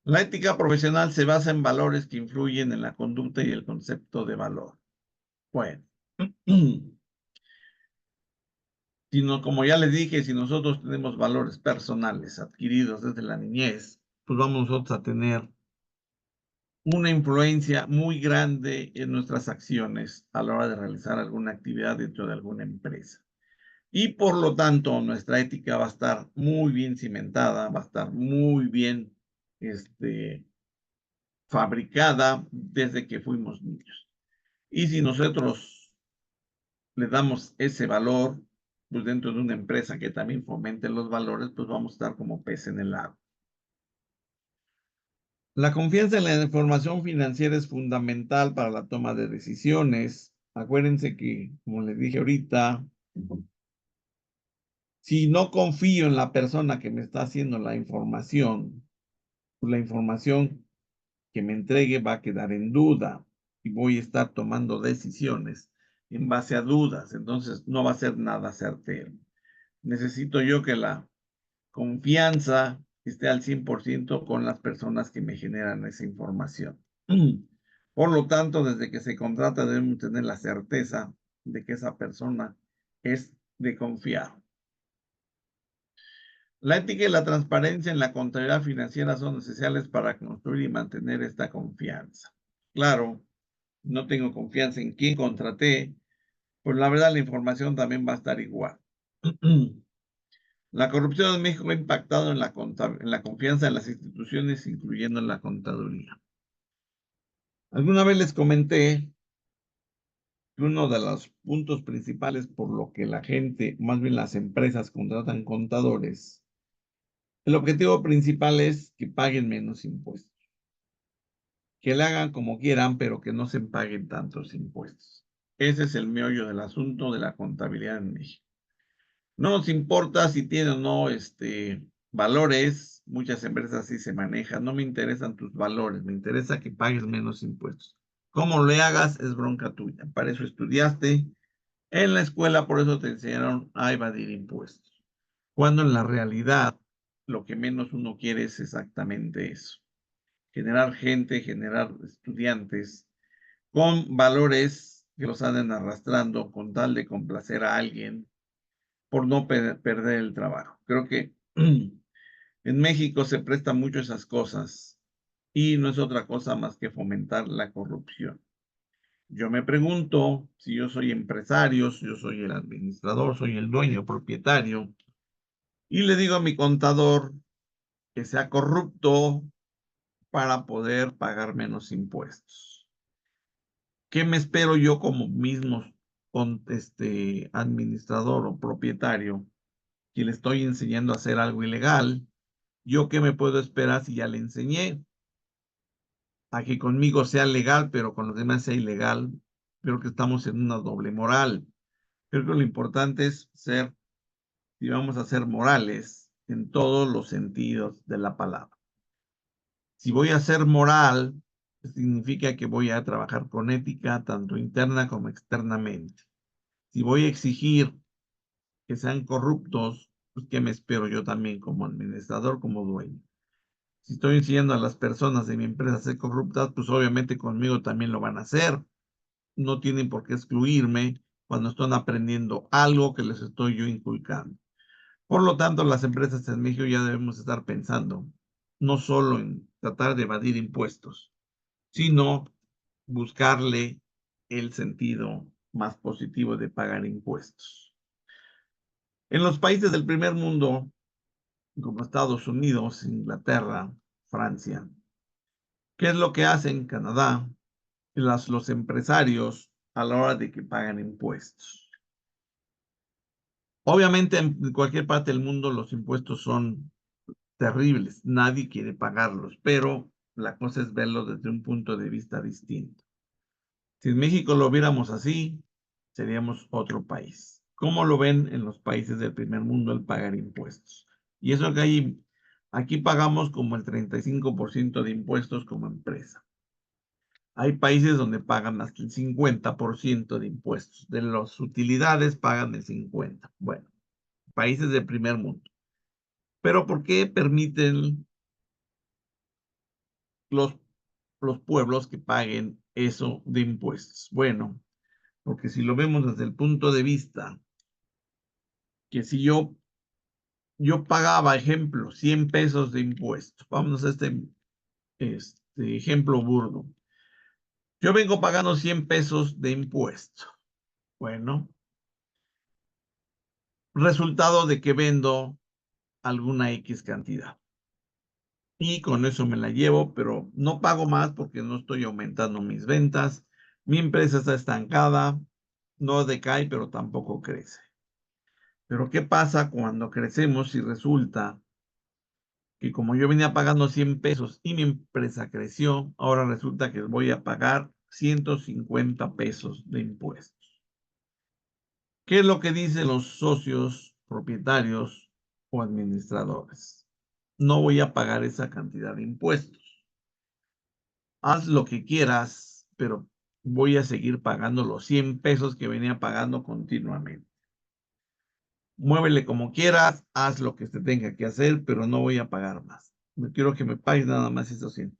Speaker 1: La ética profesional se basa en valores que influyen en la conducta y el concepto de valor. Bueno, como ya les dije, si nosotros tenemos valores personales adquiridos desde la niñez, pues vamos nosotros a tener una influencia muy grande en nuestras acciones a la hora de realizar alguna actividad dentro de alguna empresa. Y por lo tanto, nuestra ética va a estar muy bien cimentada, va a estar muy bien fabricada desde que fuimos niños. Y si nosotros le damos ese valor, pues dentro de una empresa que también fomente los valores, pues vamos a estar como pez en el agua. La confianza en la información financiera es fundamental para la toma de decisiones. Acuérdense que, como les dije ahorita, si no confío en la persona que me está haciendo la información, pues la información que me entregue va a quedar en duda y voy a estar tomando decisiones en base a dudas. Entonces, no va a ser nada certero. Necesito yo que la confianza esté al 100% con las personas que me generan esa información. Por lo tanto, desde que se contrata debemos tener la certeza de que esa persona es de confiar. La ética y la transparencia en la contabilidad financiera son esenciales para construir y mantener esta confianza. Claro, no tengo confianza en quién contraté, pues la verdad la información también va a estar igual. La corrupción en México ha impactado en la confianza en las instituciones, incluyendo en la contaduría. Alguna vez les comenté que uno de los puntos principales por lo que la gente, más bien las empresas, contratan contadores, el objetivo principal es que paguen menos impuestos, que le hagan como quieran, pero que no se paguen tantos impuestos. Ese es el meollo del asunto de la contabilidad en México. No nos importa si tiene o no valores, muchas empresas así se manejan, no me interesan tus valores, me interesa que pagues menos impuestos. Cómo le hagas es bronca tuya, para eso estudiaste en la escuela, por eso te enseñaron a evadir impuestos. Cuando en la realidad lo que menos uno quiere es exactamente eso, generar gente, generar estudiantes con valores que los anden arrastrando con tal de complacer a alguien por no perder el trabajo. Creo que en México se presta mucho esas cosas y no es otra cosa más que fomentar la corrupción. Yo me pregunto si yo soy empresario, si yo soy el administrador, soy el dueño, propietario, y le digo a mi contador que sea corrupto para poder pagar menos impuestos. ¿Qué me espero yo como mismo con administrador o propietario que le estoy enseñando a hacer algo ilegal? ¿Yo qué me puedo esperar si ya le enseñé? A que conmigo sea legal, pero con los demás sea ilegal. Creo que estamos en una doble moral. Creo que lo importante es ser, si vamos a ser morales, en todos los sentidos de la palabra. Si voy a ser moral, significa que voy a trabajar con ética, tanto interna como externamente. Si voy a exigir que sean corruptos, pues ¿qué me espero yo también como administrador, como dueño? Si estoy enseñando a las personas de mi empresa a ser corruptas, pues obviamente conmigo también lo van a hacer. No tienen por qué excluirme cuando están aprendiendo algo que les estoy yo inculcando. Por lo tanto, las empresas en México ya debemos estar pensando no solo en tratar de evadir impuestos, sino buscarle el sentido más positivo de pagar impuestos. En los países del primer mundo, como Estados Unidos, Inglaterra, Francia, ¿qué es lo que hacen Canadá los empresarios a la hora de que pagan impuestos? Obviamente en cualquier parte del mundo los impuestos son terribles, nadie quiere pagarlos, pero la cosa es verlo desde un punto de vista distinto. Si en México lo viéramos así, seríamos otro país. ¿Cómo lo ven en los países del primer mundo el pagar impuestos? Y eso que aquí pagamos como el 35% de impuestos como empresa. Hay países donde pagan hasta el 50% de impuestos. De las utilidades pagan el 50%. Bueno, países del primer mundo. Pero ¿por qué permiten, los pueblos que paguen eso de impuestos. Bueno, porque si lo vemos desde el punto de vista que si yo pagaba, ejemplo, 100 pesos de impuestos, vamos a este ejemplo burdo. Yo vengo pagando 100 pesos de impuestos. Bueno, resultado de que vendo alguna X cantidad. Y con eso me la llevo, pero no pago más porque no estoy aumentando mis ventas. Mi empresa está estancada, no decae, pero tampoco crece. Pero ¿qué pasa cuando crecemos y resulta que como yo venía pagando 100 pesos y mi empresa creció, ahora resulta que voy a pagar 150 pesos de impuestos? ¿Qué es lo que dicen los socios, propietarios o administradores? No voy a pagar esa cantidad de impuestos. Haz lo que quieras, pero voy a seguir pagando los 100 pesos que venía pagando continuamente. Muévele como quieras, haz lo que se tenga que hacer, pero no voy a pagar más. No quiero que me pagues nada más esos 100.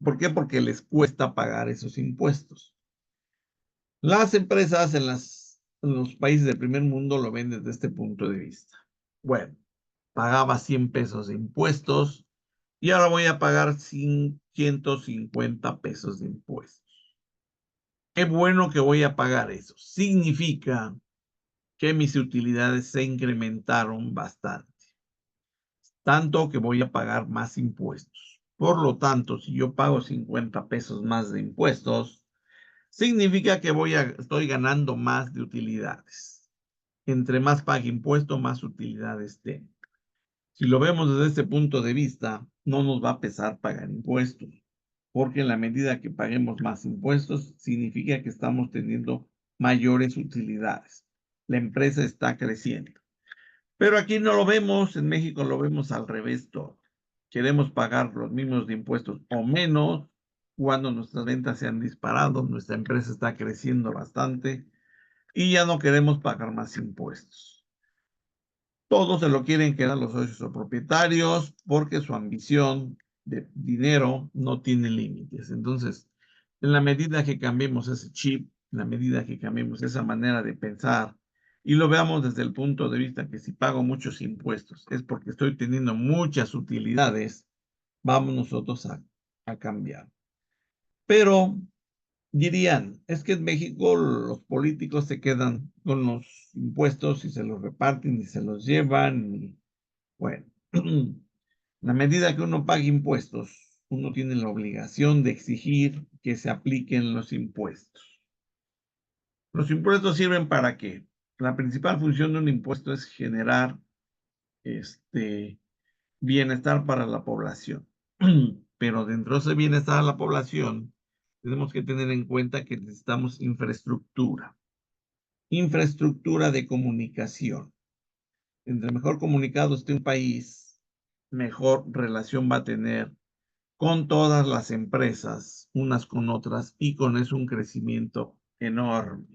Speaker 1: ¿Por qué? Porque les cuesta pagar esos impuestos. Las empresas en los países del primer mundo lo ven desde este punto de vista. Bueno, pagaba 100 pesos de impuestos y ahora voy a pagar 150 pesos de impuestos. Qué bueno que voy a pagar eso. Significa que mis utilidades se incrementaron bastante, tanto que voy a pagar más impuestos. Por lo tanto, si yo pago 50 pesos más de impuestos, significa que estoy ganando más de utilidades. Entre más pague impuesto, más utilidades tengo. Si lo vemos desde este punto de vista, no nos va a pesar pagar impuestos, porque en la medida que paguemos más impuestos, significa que estamos teniendo mayores utilidades. La empresa está creciendo. Pero aquí no lo vemos, en México lo vemos al revés todo. Queremos pagar los mismos de impuestos o menos cuando nuestras ventas se han disparado, nuestra empresa está creciendo bastante y ya no queremos pagar más impuestos. Todos se lo quieren quedar los socios o propietarios porque su ambición de dinero no tiene límites. Entonces, en la medida que cambiemos ese chip, en la medida que cambiemos esa manera de pensar y lo veamos desde el punto de vista que si pago muchos impuestos es porque estoy teniendo muchas utilidades, vamos nosotros a cambiar. Pero dirían, es que en México los políticos se quedan con los impuestos y se los reparten y se los llevan. Bueno, la medida que uno pague impuestos, uno tiene la obligación de exigir que se apliquen los impuestos. ¿Los impuestos sirven para qué? La principal función de un impuesto es generar bienestar para la población. Pero dentro de ese bienestar a la población, tenemos que tener en cuenta que necesitamos infraestructura. Infraestructura de comunicación. Entre mejor comunicado esté un país, mejor relación va a tener con todas las empresas, unas con otras, y con eso un crecimiento enorme.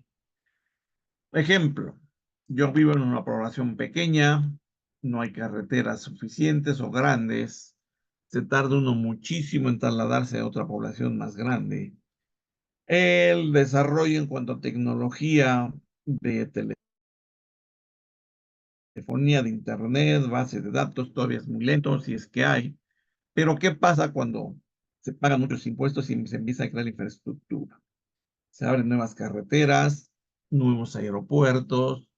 Speaker 1: Ejemplo, yo vivo en una población pequeña, no hay carreteras suficientes o grandes, se tarda uno muchísimo en trasladarse a otra población más grande. El desarrollo en cuanto a tecnología de telefonía, de internet, base de datos, todavía es muy lento, si es que hay. Pero ¿qué pasa cuando se pagan muchos impuestos y se empieza a crear infraestructura? Se abren nuevas carreteras, nuevos aeropuertos,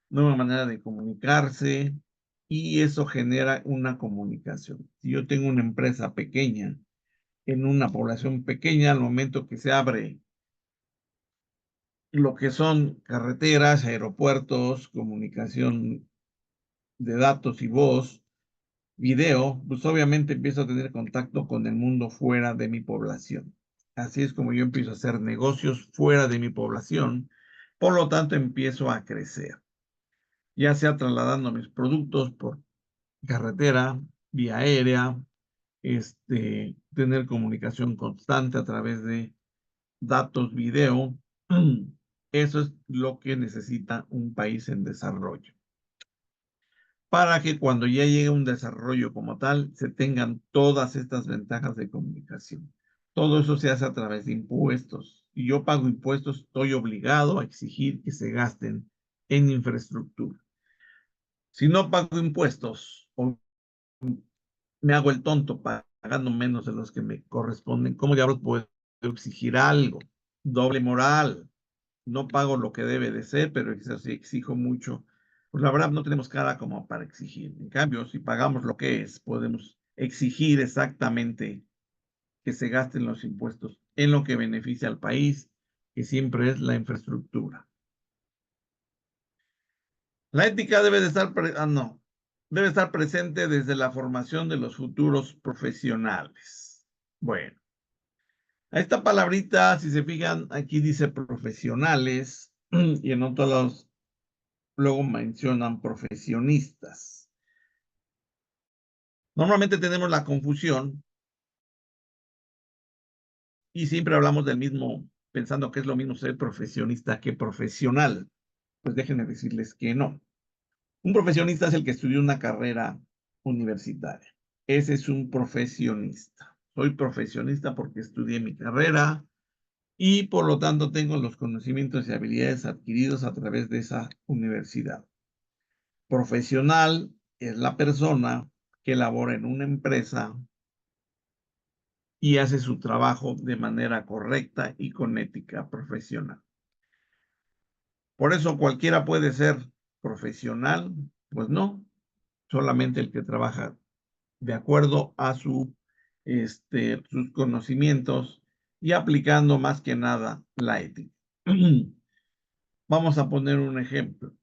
Speaker 1: nueva manera de comunicarse y eso genera una comunicación. Si yo tengo una empresa pequeña en una población pequeña, al momento que se abre lo que son carreteras, aeropuertos, comunicación de datos y voz, video, pues obviamente empiezo a tener contacto con el mundo fuera de mi población. Así es como yo empiezo a hacer negocios fuera de mi población, por lo tanto empiezo a crecer, ya sea trasladando mis productos por carretera, vía aérea, tener comunicación constante a través de datos, video. Eso es lo que necesita un país en desarrollo. para que cuando ya llegue un desarrollo como tal, se tengan todas estas ventajas de comunicación. Todo eso se hace a través de impuestos. Y yo pago impuestos, estoy obligado a exigir que se gasten en infraestructura. Si no pago impuestos o me hago el tonto pagando menos de los que me corresponden, ¿cómo diablos puedo exigir algo? Doble moral. No pago lo que debe de ser, pero eso sí exijo mucho. Pues la verdad no tenemos cara como para exigir. En cambio, si pagamos lo que es, podemos exigir exactamente que se gasten los impuestos en lo que beneficia al país, que siempre es la infraestructura. La ética debe de estar, debe estar presente desde la formación de los futuros profesionales. Bueno, a esta palabrita, si se fijan, aquí dice profesionales y en otros lados luego mencionan profesionistas. Normalmente tenemos la confusión y siempre hablamos del mismo, pensando que es lo mismo ser profesionista que profesional. Pues déjenme decirles que no. Un profesionista es el que estudió una carrera universitaria. Ese es un profesionista. Soy profesionista porque estudié mi carrera y por lo tanto tengo los conocimientos y habilidades adquiridos a través de esa universidad. Profesional es la persona que labora en una empresa y hace su trabajo de manera correcta y con ética profesional. Por eso cualquiera puede ser profesional, pues no, solamente el que trabaja de acuerdo a sus conocimientos y aplicando más que nada la ética. Vamos a poner un ejemplo.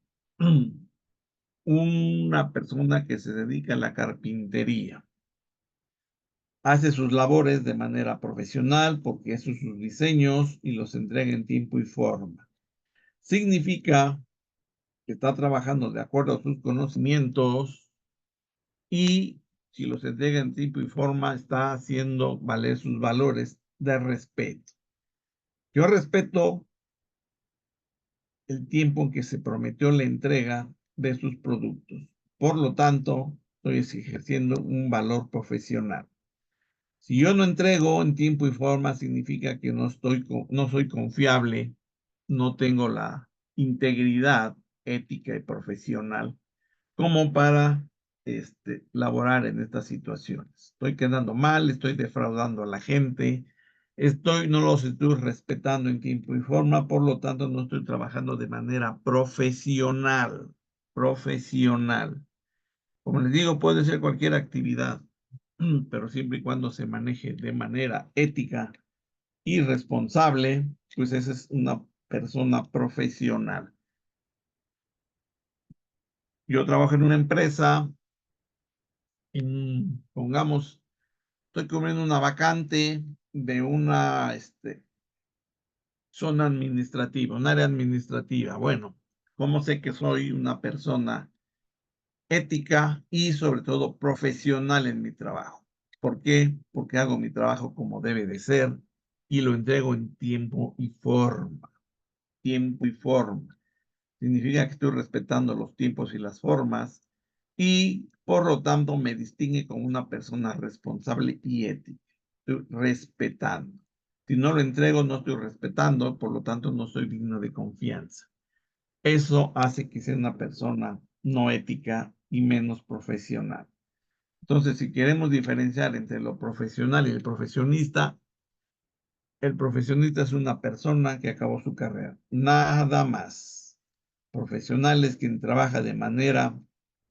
Speaker 1: Una persona que se dedica a la carpintería hace sus labores de manera profesional porque hace sus diseños y los entrega en tiempo y forma. Significa que está trabajando de acuerdo a sus conocimientos y si los entrega en tiempo y forma, está haciendo valer sus valores de respeto. Yo respeto el tiempo en que se prometió la entrega de sus productos. Por lo tanto, estoy ejerciendo un valor profesional. Si yo no entrego en tiempo y forma, significa que no soy confiable, no tengo la integridad ética y profesional como para laborar en estas situaciones. Estoy quedando mal, estoy defraudando a la gente, no los estoy respetando en tiempo y forma, por lo tanto no estoy trabajando de manera profesional, profesional. Como les digo, puede ser cualquier actividad, pero siempre y cuando se maneje de manera ética y responsable, pues esa es una persona profesional. Yo trabajo en una empresa, pongamos, estoy cubriendo una vacante de una zona administrativa, un área administrativa. Bueno, ¿cómo sé que soy una persona ética y sobre todo profesional en mi trabajo? ¿Por qué? Porque hago mi trabajo como debe de ser y lo entrego en tiempo y forma. Tiempo y forma. Significa que estoy respetando los tiempos y las formas y por lo tanto me distingue como una persona responsable y ética. Estoy respetando. Si no lo entrego, no estoy respetando, por lo tanto no soy digno de confianza. Eso hace que sea una persona no ética y menos profesional. Entonces, si queremos diferenciar entre lo profesional y el profesionista es una persona que acabó su carrera. Nada más. Profesional es quien trabaja de manera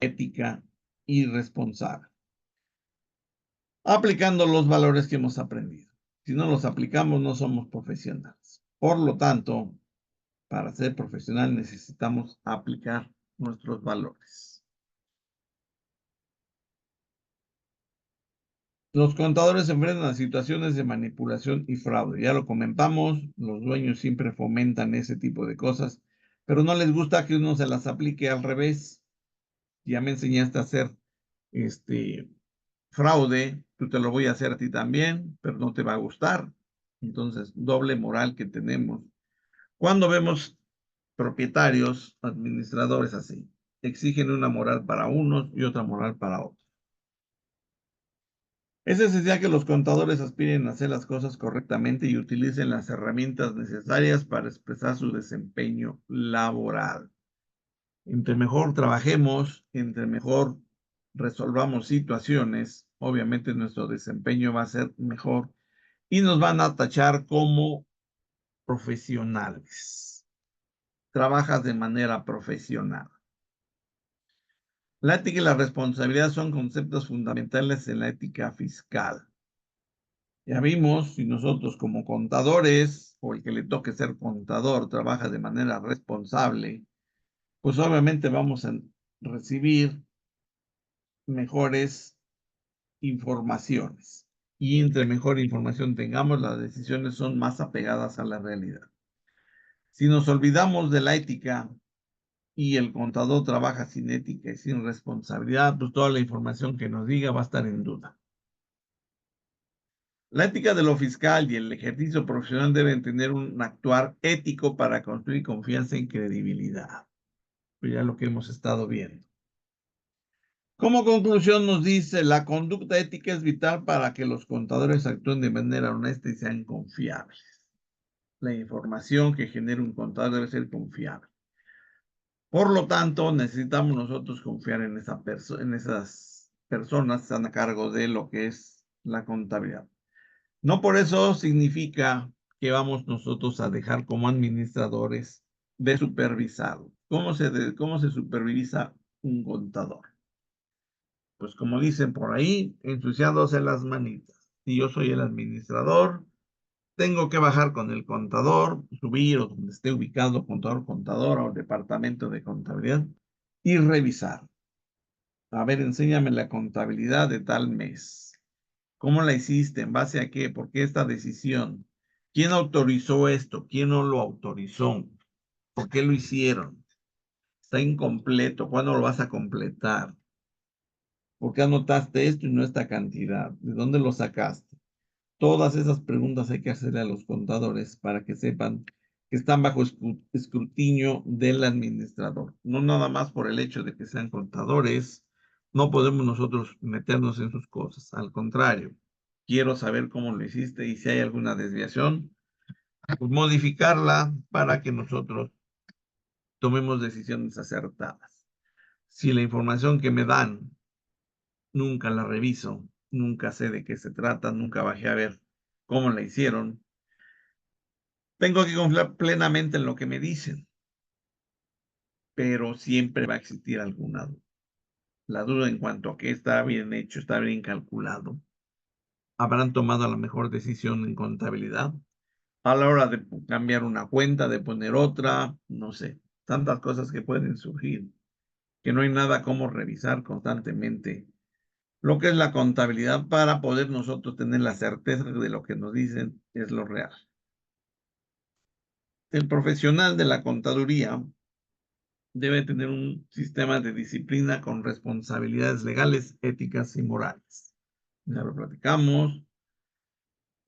Speaker 1: ética y responsable, aplicando los valores que hemos aprendido. Si no los aplicamos, no somos profesionales. Por lo tanto, para ser profesional necesitamos aplicar nuestros valores. Los contadores se enfrentan a situaciones de manipulación y fraude. Ya lo comentamos, los dueños siempre fomentan ese tipo de cosas, pero no les gusta que uno se las aplique al revés. Ya me enseñaste a hacer fraude, tú te lo voy a hacer a ti también, pero no te va a gustar. Entonces, doble moral que tenemos. Cuando vemos propietarios, administradores así. exigen una moral para unos y otra moral para otros. Es esencial que los contadores aspiren a hacer las cosas correctamente y utilicen las herramientas necesarias para expresar su desempeño laboral. Entre mejor trabajemos, entre mejor resolvamos situaciones, obviamente nuestro desempeño va a ser mejor y nos van a tachar como profesionales. Trabajas de manera profesional. La ética y la responsabilidad son conceptos fundamentales en la ética fiscal. Ya vimos, si nosotros como contadores o el que le toque ser contador trabaja de manera responsable, pues obviamente vamos a recibir mejores informaciones. Y entre mejor información tengamos, las decisiones son más apegadas a la realidad. Si nos olvidamos de la ética y el contador trabaja sin ética y sin responsabilidad, pues toda la información que nos diga va a estar en duda. La ética de lo fiscal y el ejercicio profesional deben tener un actuar ético para construir confianza y credibilidad. Pues ya lo que hemos estado viendo. Como conclusión nos dice, la conducta ética es vital para que los contadores actúen de manera honesta y sean confiables. La información que genera un contador debe ser confiable. Por lo tanto, necesitamos nosotros confiar en esas personas que están a cargo de lo que es la contabilidad. No por eso significa que vamos nosotros a dejar como administradores de supervisar. ¿Cómo se supervisa un contador? Pues como dicen por ahí, ensuciándose las manitas. Si yo soy el administrador, tengo que bajar con el contador, subir o donde esté ubicado contador, contadora o departamento de contabilidad y revisar. A ver, enséñame la contabilidad de tal mes. ¿Cómo la hiciste? ¿En base a qué? ¿Por qué esta decisión? ¿Quién autorizó esto? ¿Quién no lo autorizó? ¿Por qué lo hicieron? Está incompleto. ¿Cuándo lo vas a completar? ¿Por qué anotaste esto y no esta cantidad? ¿De dónde lo sacaste? Todas esas preguntas hay que hacerle a los contadores para que sepan que están bajo escrutinio del administrador. No nada más por el hecho de que sean contadores, no podemos nosotros meternos en sus cosas. Al contrario, quiero saber cómo lo hiciste y si hay alguna desviación, pues modificarla para que nosotros tomemos decisiones acertadas. Si la información que me dan nunca la reviso, nunca sé de qué se trata, nunca bajé a ver cómo la hicieron, tengo que confiar plenamente en lo que me dicen, pero siempre va a existir alguna duda. La duda en cuanto a que está bien hecho, está bien calculado. ¿Habrán tomado la mejor decisión en contabilidad? A la hora de cambiar una cuenta, de poner otra, no sé, tantas cosas que pueden surgir, que no hay nada como revisar constantemente lo que es la contabilidad para poder nosotros tener la certeza de lo que nos dicen es lo real. El profesional de la contaduría debe tener un sistema de disciplina con responsabilidades legales, éticas y morales. Ya lo platicamos.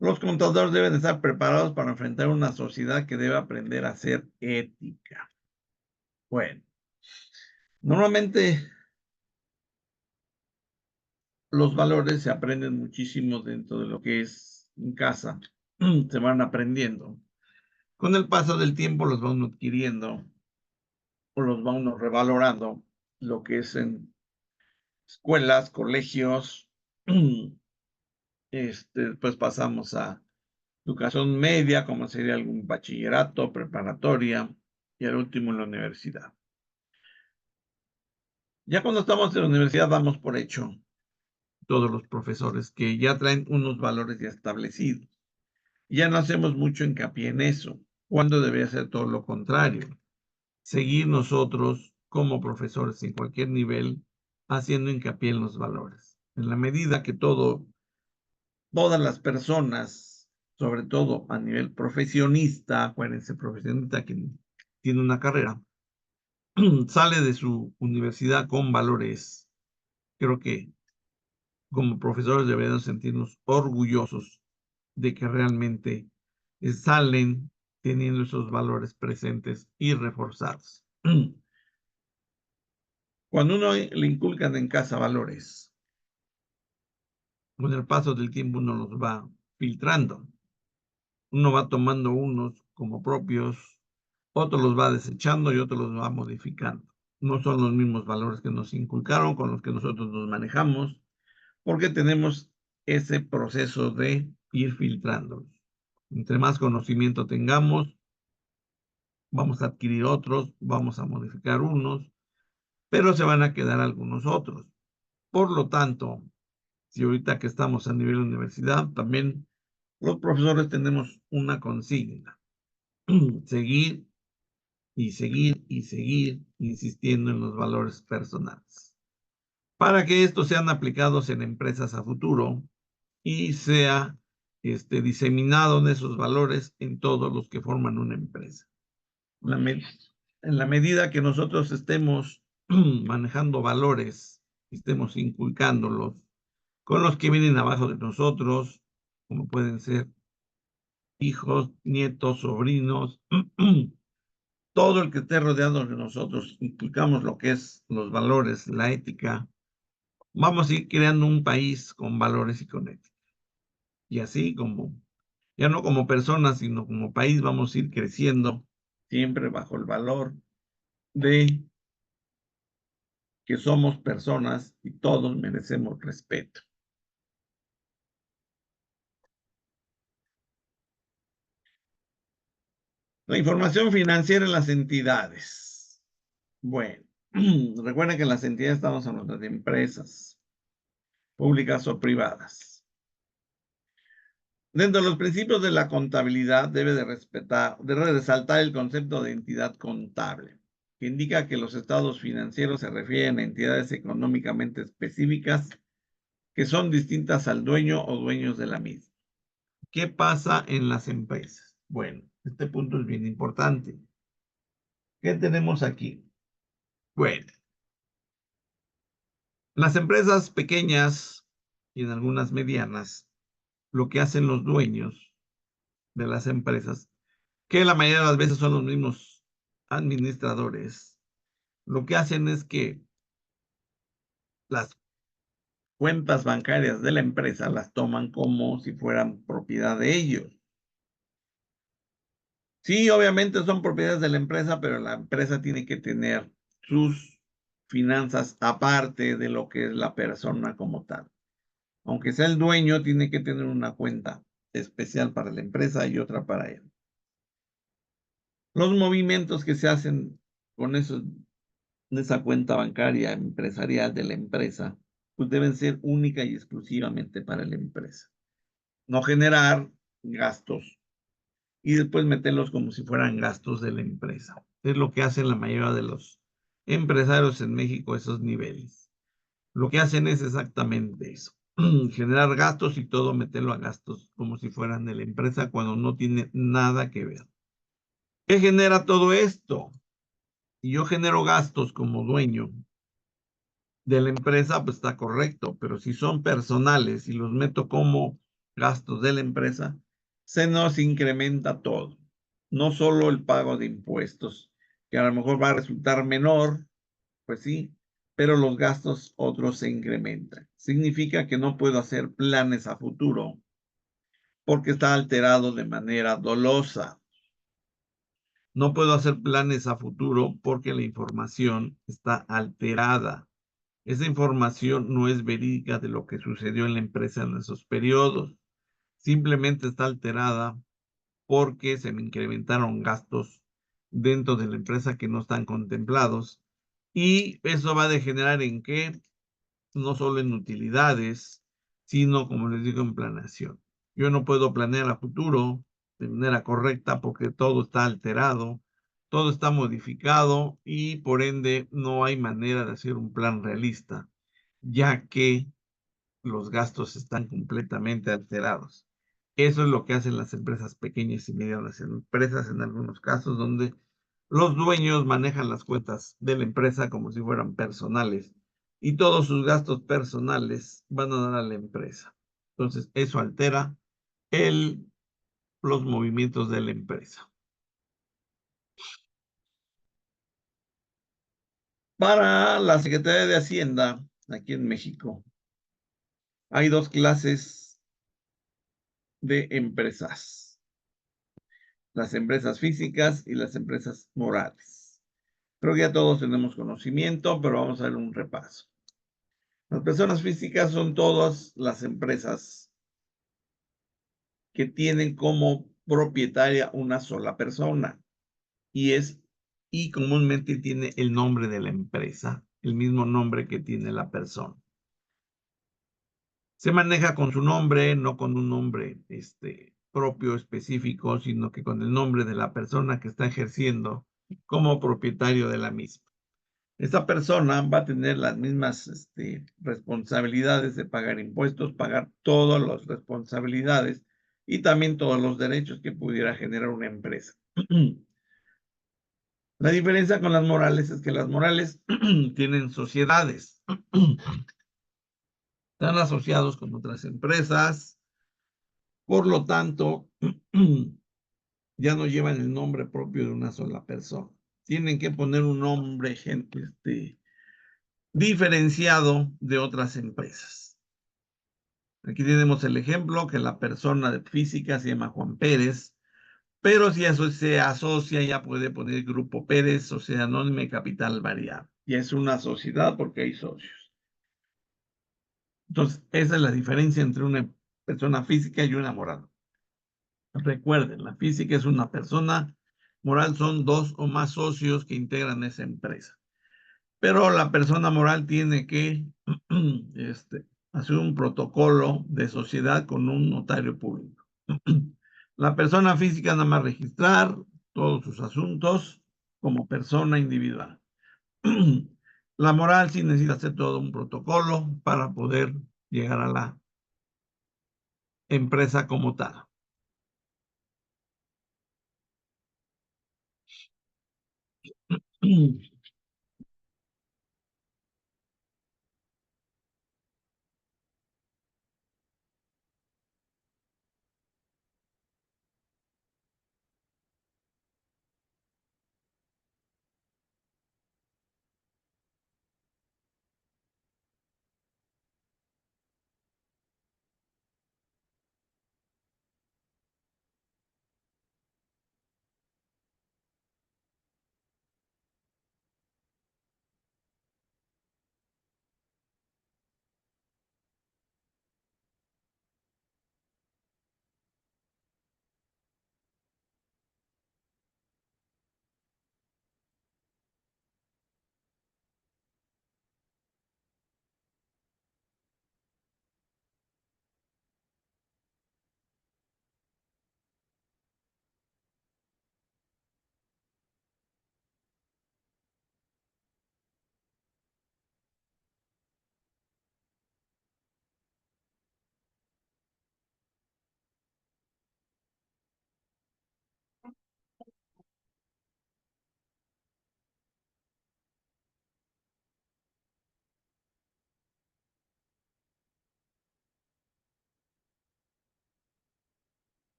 Speaker 1: Los contadores deben estar preparados para enfrentar una sociedad que debe aprender a ser ética. Bueno, normalmente los valores se aprenden muchísimo dentro de lo que es en casa. Se van aprendiendo. Con el paso del tiempo los va uno adquiriendo o los va uno revalorando, lo que es en escuelas, colegios, pues pasamos a educación media, como sería algún bachillerato, preparatoria, y al último en la universidad. Ya cuando estamos en la universidad damos por hecho todos los profesores que ya traen unos valores ya establecidos. Ya no hacemos mucho hincapié en eso, cuando debería ser todo lo contrario. Seguir nosotros como profesores en cualquier nivel haciendo hincapié en los valores. En la medida que todas las personas, sobre todo a nivel profesionista, acuérdense, profesionista que tiene una carrera, sale de su universidad con valores, creo que como profesores deberíamos sentirnos orgullosos de que realmente salen teniendo esos valores presentes y reforzados. Cuando uno le inculcan en casa valores, con el paso del tiempo uno los va filtrando. Uno va tomando unos como propios, otro los va desechando y otro los va modificando. No son los mismos valores que nos inculcaron con los que nosotros nos manejamos, porque tenemos ese proceso de ir filtrándolos. Entre más conocimiento tengamos, vamos a adquirir otros, vamos a modificar unos, pero se van a quedar algunos otros. Por lo tanto, si ahorita que estamos a nivel universidad, también los profesores tenemos una consigna, seguir y seguir y seguir insistiendo en los valores personales, para que estos sean aplicados en empresas a futuro y sea diseminado en esos valores en todos los que forman una empresa. En la medida que nosotros estemos manejando valores, estemos inculcándolos con los que vienen abajo de nosotros, como pueden ser hijos, nietos, sobrinos, todo el que esté rodeado de nosotros, inculcamos lo que es los valores, la ética, vamos a ir creando un país con valores y con ética. Y así como, ya no como personas, sino como país, vamos a ir creciendo siempre bajo el valor de que somos personas y todos merecemos respeto. La información financiera en las entidades. Bueno, recuerden que en las entidades estamos hablando de empresas, públicas o privadas. Dentro de los principios de la contabilidad debe de resaltar el concepto de entidad contable, que indica que los estados financieros se refieren a entidades económicamente específicas que son distintas al dueño o dueños de la misma. ¿Qué pasa en las empresas? Bueno, este punto es bien importante. ¿Qué tenemos aquí? Bueno, las empresas pequeñas y en algunas medianas, lo que hacen los dueños de las empresas, que la mayoría de las veces son los mismos administradores, lo que hacen es que las cuentas bancarias de la empresa las toman como si fueran propiedad de ellos. Sí, obviamente son propiedades de la empresa, pero la empresa tiene que tener sus finanzas aparte de lo que es la persona como tal. Aunque sea el dueño, tiene que tener una cuenta especial para la empresa y otra para él. Los movimientos que se hacen con esa cuenta bancaria empresarial de la empresa, pues deben ser única y exclusivamente para la empresa. No generar gastos y después meterlos como si fueran gastos de la empresa. Es lo que hacen la mayoría de los empresarios en México a esos niveles. Lo que hacen es exactamente eso. Generar gastos y todo meterlo a gastos como si fueran de la empresa cuando no tiene nada que ver. ¿Qué genera todo esto? Si yo genero gastos como dueño de la empresa, pues está correcto, pero si son personales y los meto como gastos de la empresa, se nos incrementa todo. No solo el pago de impuestos, que a lo mejor va a resultar menor, pues sí, pero los gastos otros se incrementan. Significa que no puedo hacer planes a futuro porque está alterado de manera dolosa. No puedo hacer planes a futuro porque la información está alterada. Esa información no es verídica de lo que sucedió en la empresa en esos periodos. Simplemente está alterada porque se me incrementaron gastos dentro de la empresa que no están contemplados. Y eso va a degenerar en qué, no solo en utilidades, sino, como les digo, en planeación. Yo no puedo planear a futuro de manera correcta porque todo está alterado, todo está modificado y por ende no hay manera de hacer un plan realista, ya que los gastos están completamente alterados. Eso es lo que hacen las empresas pequeñas y medianas empresas en algunos casos donde los dueños manejan las cuentas de la empresa como si fueran personales y todos sus gastos personales van a dar a la empresa. Entonces, eso altera los movimientos de la empresa. Para la Secretaría de Hacienda, aquí en México, hay dos clases de empresas: las empresas físicas y las empresas morales. Creo que ya todos tenemos conocimiento, pero vamos a dar un repaso. Las personas físicas son todas las empresas que tienen como propietaria una sola persona y comúnmente tiene el nombre de la empresa, el mismo nombre que tiene la persona. Se maneja con su nombre, no con un nombre propio específico, sino que con el nombre de la persona que está ejerciendo como propietario de la misma. Esta persona va a tener las mismas responsabilidades de pagar impuestos, pagar todas las responsabilidades y también todos los derechos que pudiera generar una empresa. La diferencia con las morales es que las morales tienen sociedades, están asociados con otras empresas, por lo tanto, ya no llevan el nombre propio de una sola persona. Tienen que poner un nombre diferenciado de otras empresas. Aquí tenemos el ejemplo que la persona física se llama Juan Pérez, pero si eso se asocia ya puede poner Grupo Pérez, Sociedad Anónima y Capital Variable. Y es una sociedad porque hay socios. Entonces, esa es la diferencia entre una persona física y una moral. Recuerden, la física es una persona, moral son dos o más socios que integran esa empresa. Pero la persona moral tiene que hacer un protocolo de sociedad con un notario público. La persona física nada más registrar todos sus asuntos como persona individual. La moral sí necesita hacer todo un protocolo para poder llegar a la empresa como tal.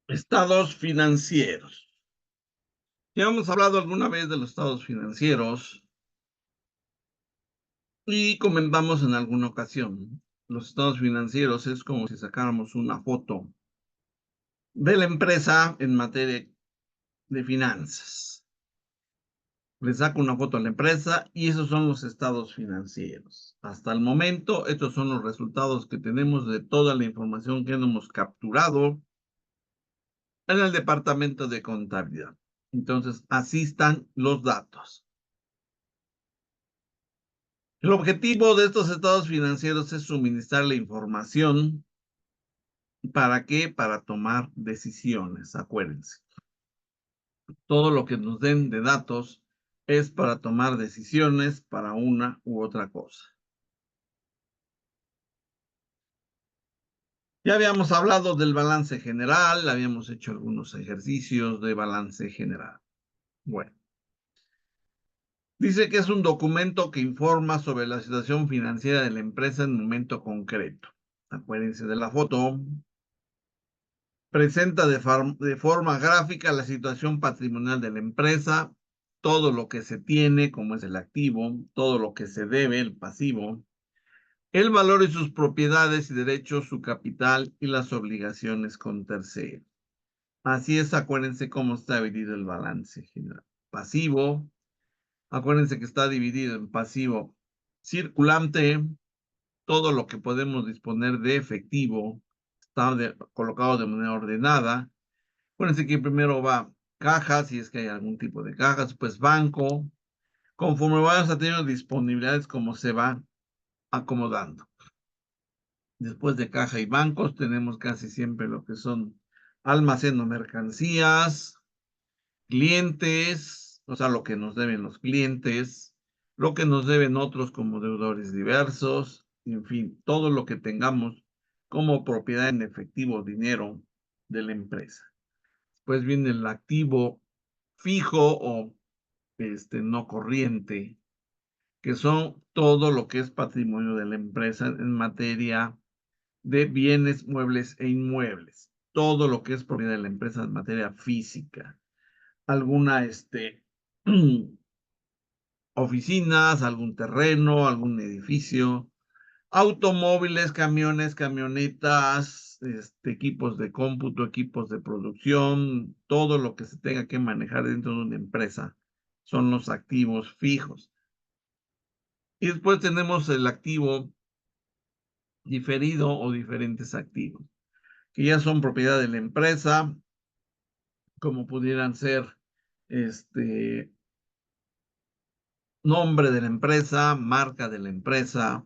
Speaker 1: Estados financieros. Ya hemos hablado alguna vez de los estados financieros. Y comentamos en alguna ocasión, los estados financieros es como si sacáramos una foto de la empresa en materia de finanzas. Le saco una foto a la empresa y esos son los estados financieros. Hasta el momento, estos son los resultados que tenemos de toda la información que hemos capturado en el departamento de contabilidad. Entonces, así están los datos. El objetivo de estos estados financieros es suministrar la información. ¿Para qué? Para tomar decisiones, acuérdense. Todo lo que nos den de datos es para tomar decisiones para una u otra cosa. Ya habíamos hablado del balance general, habíamos hecho algunos ejercicios de balance general. Bueno, dice que es un documento que informa sobre la situación financiera de la empresa en un momento concreto. Acuérdense de la foto. Presenta de forma gráfica la situación patrimonial de la empresa, todo lo que se tiene, como es el activo, todo lo que se debe, el pasivo, el valor y sus propiedades y derechos, su capital y las obligaciones con terceros. Así es, acuérdense cómo está dividido el balance general. Pasivo, acuérdense que está dividido en pasivo circulante, todo lo que podemos disponer de efectivo, está colocado de manera ordenada. Acuérdense que primero va caja, si es que hay algún tipo de caja, después banco. Conforme vayas a tener disponibilidades, como se va acomodando. Después de caja y bancos, tenemos casi siempre lo que son almacén o mercancías, clientes, o sea, lo que nos deben los clientes, lo que nos deben otros como deudores diversos, en fin, todo lo que tengamos como propiedad en efectivo, dinero de la empresa. Después viene el activo fijo o no corriente, que son todo lo que es patrimonio de la empresa en materia de bienes, muebles e inmuebles. Todo lo que es propiedad de la empresa en materia física. Alguna, oficinas, algún terreno, algún edificio, automóviles, camiones, camionetas, equipos de cómputo, equipos de producción, todo lo que se tenga que manejar dentro de una empresa son los activos fijos. Y después tenemos el activo diferido o diferentes activos, que ya son propiedad de la empresa, como pudieran ser nombre de la empresa, marca de la empresa,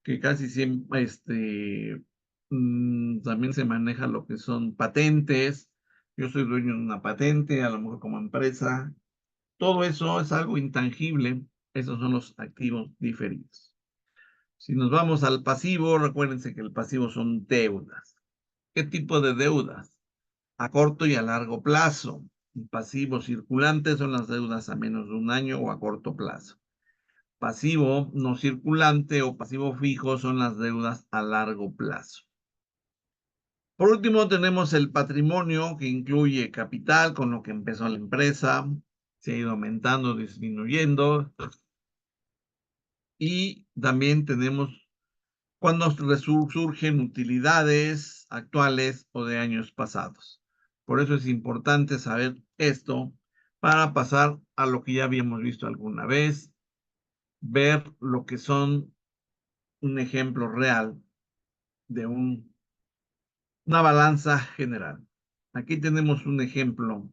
Speaker 1: que casi siempre también se maneja lo que son patentes. Yo soy dueño de una patente, a lo mejor como empresa. Todo eso es algo intangible. Esos son los activos diferidos. Si nos vamos al pasivo, recuérdense que el pasivo son deudas. ¿Qué tipo de deudas? A corto y a largo plazo. El pasivo circulante son las deudas a menos de un año o a corto plazo. Pasivo no circulante o pasivo fijo son las deudas a largo plazo. Por último, tenemos el patrimonio, que incluye capital, con lo que empezó la empresa, se ha ido aumentando, disminuyendo. Y también tenemos cuando surgen utilidades actuales o de años pasados. Por eso es importante saber esto para pasar a lo que ya habíamos visto alguna vez, ver lo que son un ejemplo real de una balanza general. Aquí tenemos un ejemplo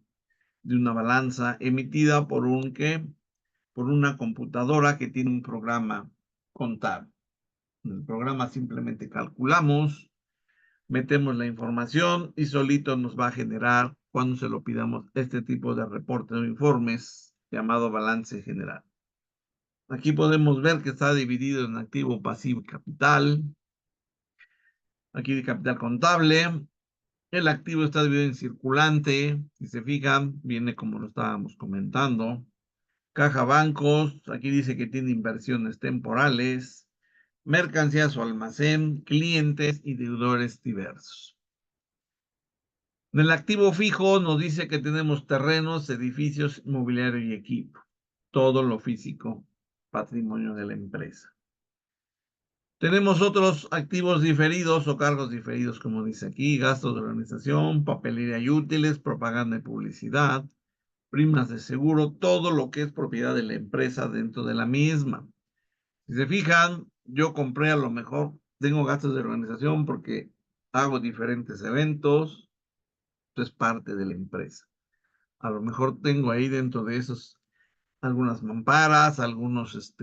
Speaker 1: de una balanza emitida por por una computadora que tiene un programa contable. En el programa simplemente calculamos, metemos la información y solito nos va a generar, cuando se lo pidamos, este tipo de reportes o informes llamado balance general. Aquí podemos ver que está dividido en activo, pasivo y capital. Aquí de capital contable. El activo está dividido en circulante. Si se fijan, viene como lo estábamos comentando. Caja bancos. Aquí dice que tiene inversiones temporales. Mercancías o almacén. Clientes y deudores diversos. En el activo fijo nos dice que tenemos terrenos, edificios, mobiliario y equipo. Todo lo físico, patrimonio de la empresa. Tenemos otros activos diferidos o cargos diferidos, como dice aquí, gastos de organización, papelería y útiles, propaganda y publicidad, primas de seguro, todo lo que es propiedad de la empresa dentro de la misma. Si se fijan, yo compré a lo mejor, tengo gastos de organización porque hago diferentes eventos, esto es parte de la empresa. A lo mejor tengo ahí dentro de esos algunas mamparas, algunos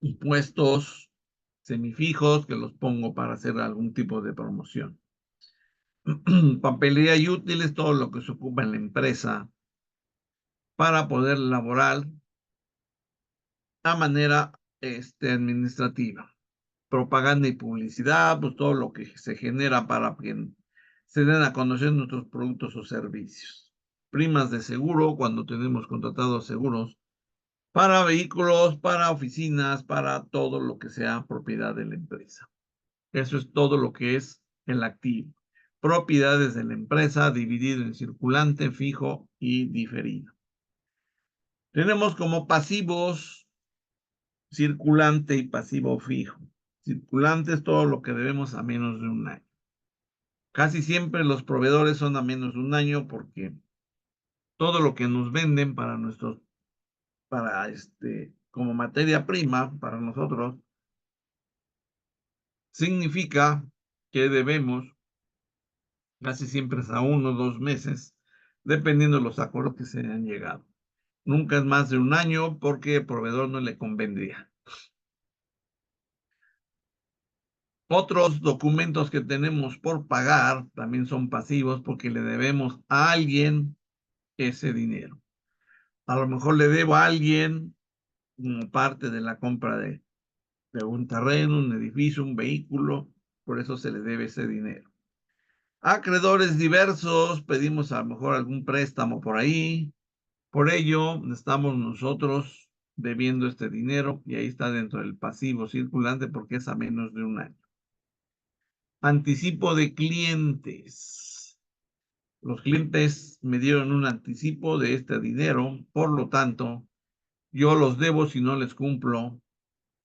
Speaker 1: impuestos semifijos que los pongo para hacer algún tipo de promoción. Papelería y útiles, todo lo que se ocupa en la empresa para poder laborar a manera administrativa. Propaganda y publicidad, pues todo lo que se genera para que se den a conocer nuestros productos o servicios. Primas de seguro, cuando tenemos contratados seguros para vehículos, para oficinas, para todo lo que sea propiedad de la empresa. Eso es todo lo que es el activo. Propiedades de la empresa dividido en circulante, fijo y diferido. Tenemos como pasivos circulante y pasivo fijo. Circulante es todo lo que debemos a menos de un año. Casi siempre los proveedores son a menos de un año porque todo lo que nos venden para como materia prima para nosotros, significa que debemos casi siempre es a 1 o 2 meses, dependiendo de los acuerdos que se hayan llegado. Nunca es más de un año porque el proveedor no le convendría. Otros documentos que tenemos por pagar también son pasivos porque le debemos a alguien ese dinero. A lo mejor le debo a alguien como parte de la compra de un terreno, un edificio, un vehículo, por eso se le debe ese dinero. Acreedores diversos, pedimos a lo mejor algún préstamo por ahí, por ello estamos nosotros debiendo este dinero y ahí está dentro del pasivo circulante porque es a menos de un año. Anticipo de clientes. Los clientes me dieron un anticipo de este dinero, por lo tanto, yo los debo si no les cumplo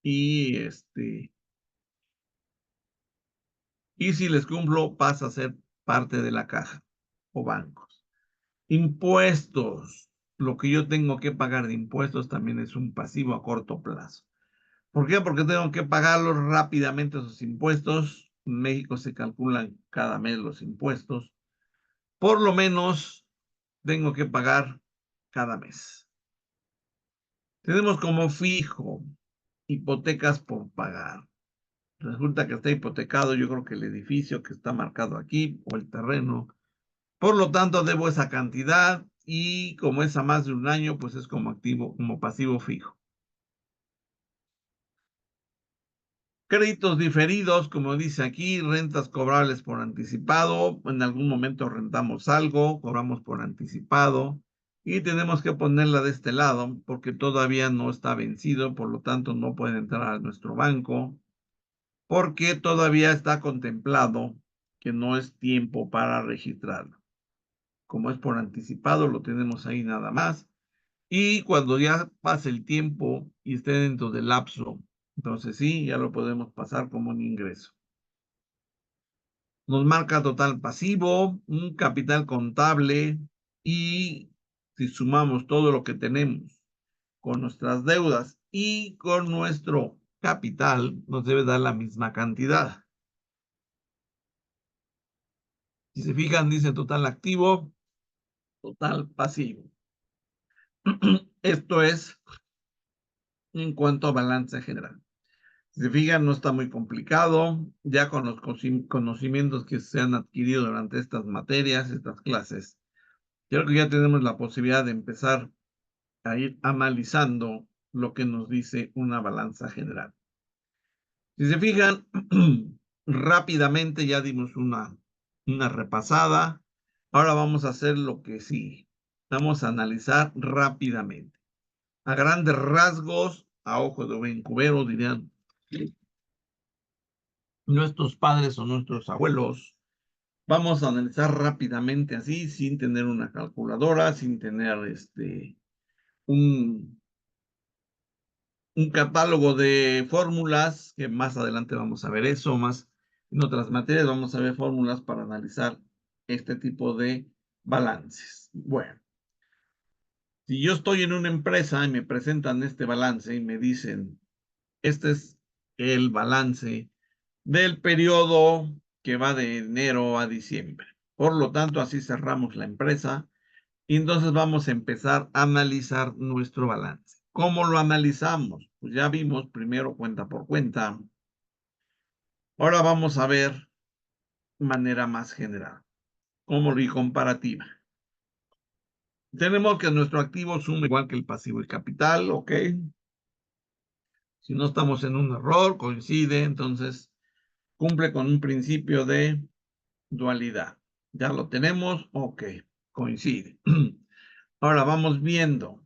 Speaker 1: y y si les cumplo pasa a ser parte de la caja o bancos. Impuestos. Lo que yo tengo que pagar de impuestos también es un pasivo a corto plazo. ¿Por qué? Porque tengo que pagarlos rápidamente esos impuestos. En México se calculan cada mes los impuestos. Por lo menos tengo que pagar cada mes. Tenemos como fijo hipotecas por pagar. Resulta que está hipotecado, yo creo que el edificio que está marcado aquí o el terreno. Por lo tanto, debo esa cantidad y como es a más de un año, pues es como activo, como pasivo fijo. Créditos diferidos, como dice aquí, rentas cobrables por anticipado. En algún momento rentamos algo, cobramos por anticipado y tenemos que ponerla de este lado porque todavía no está vencido, por lo tanto no puede entrar a nuestro banco porque todavía está contemplado que no es tiempo para registrarlo. Como es por anticipado, lo tenemos ahí nada más. Y cuando ya pase el tiempo y esté dentro del lapso, entonces sí, ya lo podemos pasar como un ingreso. Nos marca total pasivo, un capital contable y si sumamos todo lo que tenemos con nuestras deudas y con nuestro capital, nos debe dar la misma cantidad. Si se fijan, dice total activo, total pasivo. Esto es en cuanto a balance general. Si se fijan, no está muy complicado. Ya con los conocimientos que se han adquirido durante estas materias, estas clases, creo que ya tenemos la posibilidad de empezar a ir analizando lo que nos dice una balanza general. Si se fijan, rápidamente ya dimos una repasada. Ahora vamos a hacer lo que sigue. Vamos a analizar rápidamente. A grandes rasgos, a ojo de buen cubero, dirían nuestros padres o nuestros abuelos. Vamos a analizar rápidamente así, sin tener una calculadora, sin tener un un catálogo de fórmulas, que más adelante vamos a ver eso, más en otras materias vamos a ver fórmulas para analizar este tipo de balances. Bueno, si yo estoy en una empresa y me presentan este balance y me dicen, este es el balance del periodo que va de enero a diciembre. Por lo tanto, así cerramos la empresa y entonces vamos a empezar a analizar nuestro balance. ¿Cómo lo analizamos? Pues ya vimos primero cuenta por cuenta. Ahora vamos a ver manera más general, como y comparativa. Tenemos que nuestro activo suma igual que el pasivo y capital, ¿ok? Si no estamos en un error, coincide, entonces cumple con un principio de dualidad. Ya lo tenemos, ok, coincide. Ahora vamos viendo.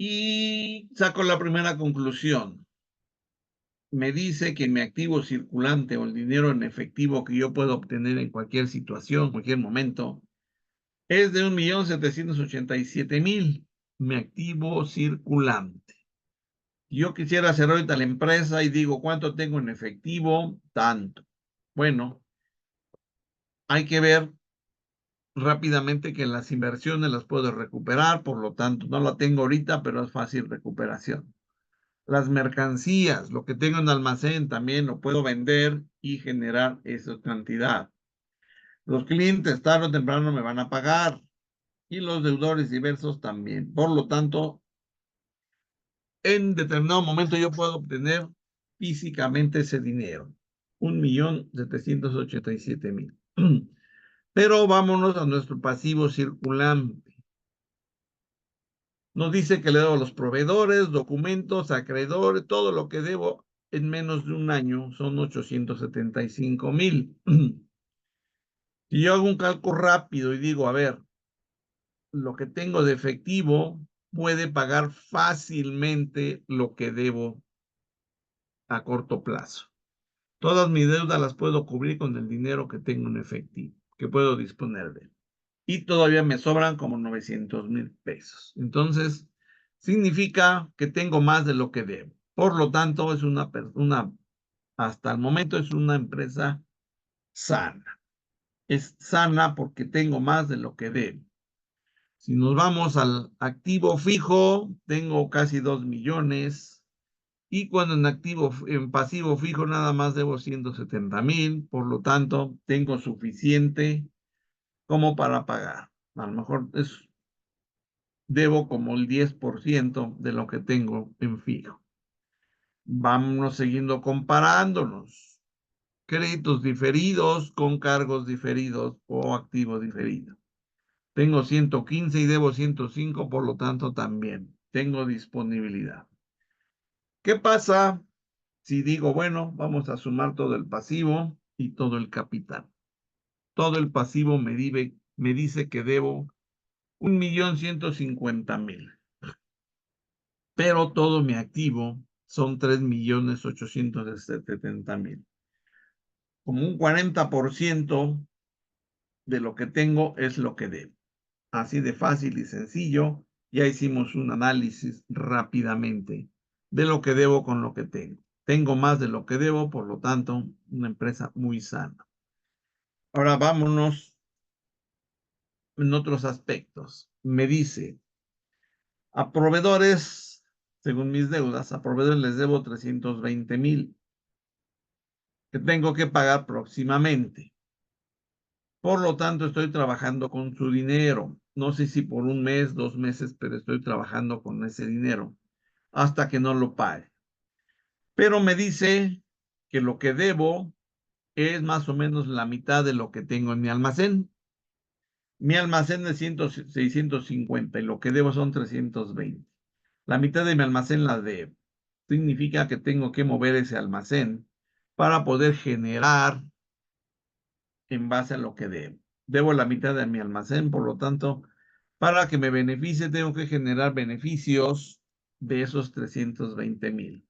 Speaker 1: Y saco la primera conclusión. Me dice que mi activo circulante o el dinero en efectivo que yo puedo obtener en cualquier situación, cualquier momento, es de 1.787.000. Mi activo circulante. Yo quisiera hacer ahorita la empresa y digo, ¿cuánto tengo en efectivo? Tanto. Bueno, hay que ver rápidamente que las inversiones las puedo recuperar, por lo tanto, no la tengo ahorita, pero es fácil recuperación. Las mercancías, lo que tengo en almacén también lo puedo vender y generar esa cantidad. Los clientes tarde o temprano me van a pagar y los deudores diversos también. Por lo tanto, en determinado momento yo puedo obtener físicamente ese dinero. 1.787.000. Pero vámonos a nuestro pasivo circulante. Nos dice que le debo a los proveedores, documentos, acreedores, todo lo que debo en menos de un año son 875.000. Si yo hago un cálculo rápido y digo, a ver, lo que tengo de efectivo puede pagar fácilmente lo que debo a corto plazo. Todas mis deudas las puedo cubrir con el dinero que tengo en efectivo, que puedo disponer de. Y todavía me sobran como 900.000 pesos. Entonces, significa que tengo más de lo que debo. Por lo tanto, es hasta el momento es una empresa sana. Es sana porque tengo más de lo que debo. Si nos vamos al activo fijo, tengo casi 2 millones. Y cuando en pasivo fijo nada más debo 170.000. Por lo tanto, tengo suficiente como para pagar. A lo mejor debo como el 10% de lo que tengo en fijo. Vámonos siguiendo comparándonos. Créditos diferidos con cargos diferidos o activo diferido. Tengo 115 y debo 105, por lo tanto también tengo disponibilidad. ¿Qué pasa si digo, bueno, vamos a sumar todo el pasivo y todo el capital? Todo el pasivo me dice que debo 1.150.000. Pero todo mi activo son 3.870.000. Como un 40% de lo que tengo es lo que debo. Así de fácil y sencillo, ya hicimos un análisis rápidamente de lo que debo con lo que tengo. Tengo más de lo que debo, por lo tanto, una empresa muy sana. Ahora vámonos en otros aspectos. Me dice, a proveedores, según mis deudas, a proveedores les debo 320.000 que tengo que pagar próximamente. Por lo tanto, estoy trabajando con su dinero. No sé si por un mes, 2 meses, pero estoy trabajando con ese dinero hasta que no lo pague. Pero me dice que lo que debo es más o menos la mitad de lo que tengo en mi almacén. Mi almacén es 650 y lo que debo son 320. La mitad de mi almacén la debo. Significa que tengo que mover ese almacén para poder generar en base a lo que debo. Debo la mitad de mi almacén, por lo tanto, para que me beneficie, tengo que generar beneficios de esos 320.000.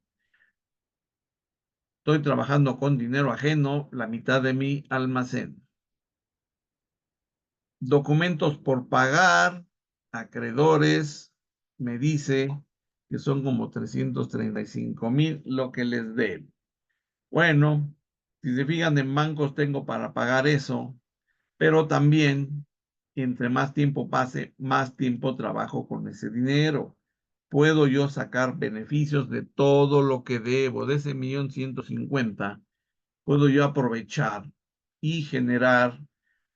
Speaker 1: Estoy trabajando con dinero ajeno, la mitad de mi almacén. Documentos por pagar, acreedores, me dice que son como 335,000 lo que les debo. Bueno, si se fijan, en bancos tengo para pagar eso, pero también, entre más tiempo pase, más tiempo trabajo con ese dinero. Puedo yo sacar beneficios de todo lo que debo, de ese 1,150,000, puedo yo aprovechar y generar